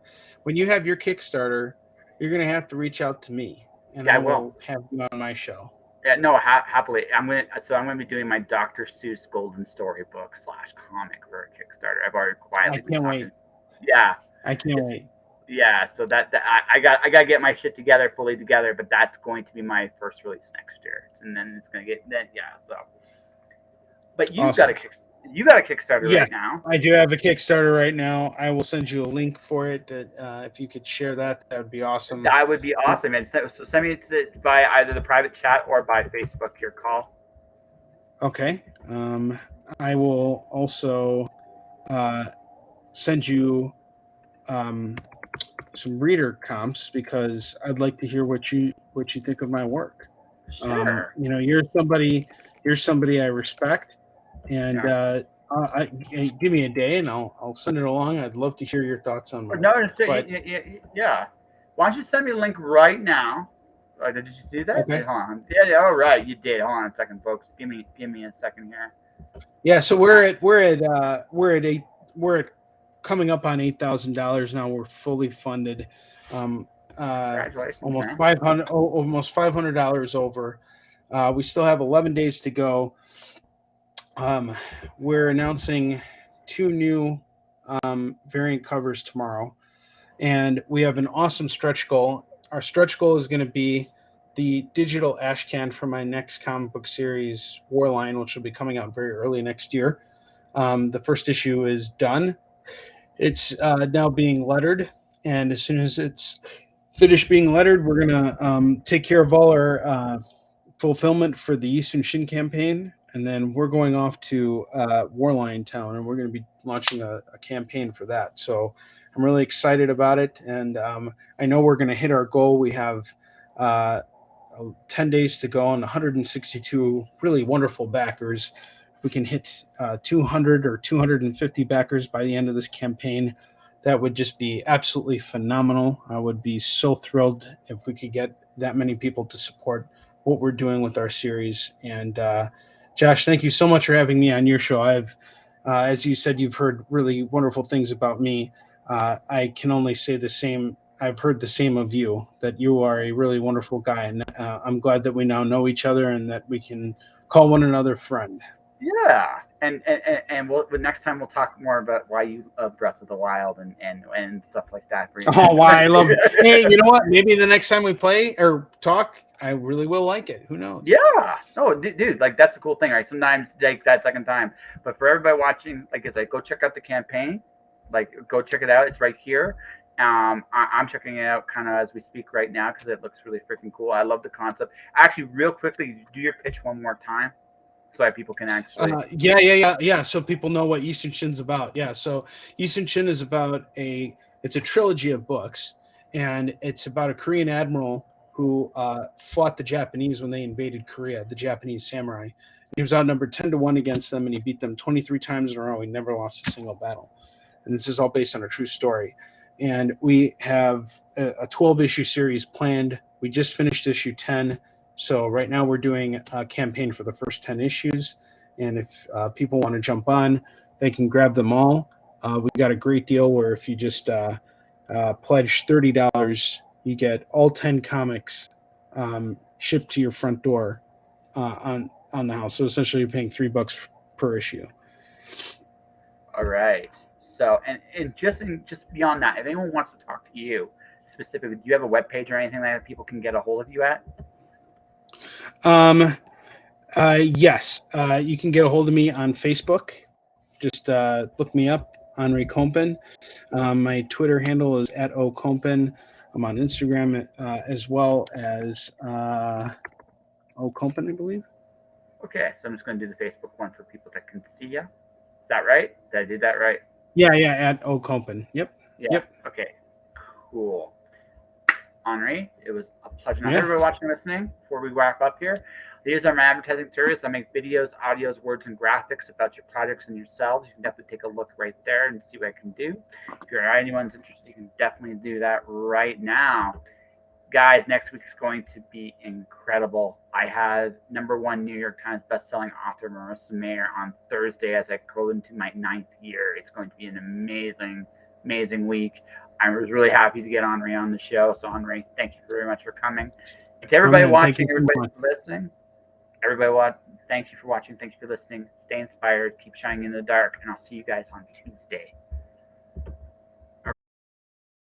you're gonna have to reach out to me, and I will have you on my show. Yeah, no, happily. I'm gonna be doing my Dr. Seuss Golden Storybook / comic for a Kickstarter. I've already quietly. I can't wait. Yeah, I can't wait. Yeah, so that I gotta get my shit fully together, but that's going to be my first release next year, and then it's gonna get so. But you've got a Kickstarter right now. I do have a Kickstarter right now. I will send you a link for it. If you could share that would be awesome. That would be awesome. And so send me it by either the private chat or by Facebook. Your call. Okay. I will also send you some reader comps because I'd like to hear what you think of my work. Sure. You're somebody I respect, and give me a day and I'll send it along. I'd love to hear your thoughts on it. Yeah. Why don't you send me a link right now? Did you do that? Okay. Hold on. Yeah. All right, you did. Hold on a second, folks. Give me a second here. Yeah. So we're at coming up on $8,000 now. We're fully funded. Congratulations. Almost $500 over. We still have 11 days to go. We're announcing 2 new variant covers tomorrow, and we have an awesome stretch goal. Our stretch goal is going to be the digital ash can for my next comic book series, Warline, which will be coming out very early next year. The first issue is done. It's now being lettered, and as soon as it's finished being lettered, we're going to take care of all our fulfillment for the Eastern Shin campaign, and then we're going off to Warline Town, and we're going to be launching a campaign for that. So I'm really excited about it, and I know we're going to hit our goal. We have 10 days to go and 162 really wonderful backers. If we can hit 200 or 250 backers by the end of this campaign, that would just be absolutely phenomenal. I would be so thrilled if we could get that many people to support what we're doing with our series. And Josh, thank you so much for having me on your show. I've As you said, you've heard really wonderful things about me. I can only say the same. I've heard the same of you, that you are a really wonderful guy, and I'm glad that we now know each other and that we can call one another friend. Yeah, and the next time we'll talk more about why you love Breath of the Wild and stuff like that. Oh, why I love. Hey, you know what? Maybe the next time we play or talk, I really will like it. Who knows? Yeah, no, dude, like that's the cool thing, right? Sometimes take that second time, but for everybody watching, like I said, go check out the campaign, like go check it out. It's right here. I'm checking it out kind of as we speak right now because it looks really freaking cool. I love the concept. Actually, real quickly, do your pitch one more time so that people can actually. Yeah. So people know what Eastern Shin's about. Yeah. So Eastern Shin is about it's a trilogy of books, and it's about a Korean admiral who fought the Japanese when they invaded Korea, the Japanese samurai. He was outnumbered 10-1 against them, and he beat them 23 times in a row. He never lost a single battle. And this is all based on a true story. And we have a 12-issue series planned. We just finished issue 10. So right now we're doing a campaign for the first 10 issues. And if people want to jump on, they can grab them all. We got a great deal where if you just pledge $30, you get all 10 comics shipped to your front door on the house. So essentially you're paying $3 per issue. All right. So, and just beyond that, if anyone wants to talk to you specifically, do you have a web page or anything that people can get a hold of you at? Yes. You can get a hold of me on Facebook. Just look me up, Onrie Kompan. My Twitter handle is @okompan. I'm on Instagram as well as okompan, I believe. Okay, so I'm just going to do the Facebook one for people that can see you. Is that right? Did I do that right? Yeah, @okompan. Yep. Yeah. Yep. Okay. Cool. Onrie, it was a pleasure. Now, Yeah. everybody watching and listening, before we wrap up here, these are my advertising service. I make videos, audios, words, and graphics about your projects and yourselves. You can definitely take a look right there and see what I can do. If you're anyone's interested, you can definitely do that right now. Guys, next week is going to be incredible. I have #1 New York Times bestselling author Marissa Mayer on Thursday as I go into my 9th year. It's going to be an amazing, amazing week. I was really happy to get Onrie on the show. So, Onrie, thank you very much for coming. And to everybody watching, everybody listening, thank you for watching. Thank you for listening. Stay inspired. Keep shining in the dark. And I'll see you guys on Tuesday.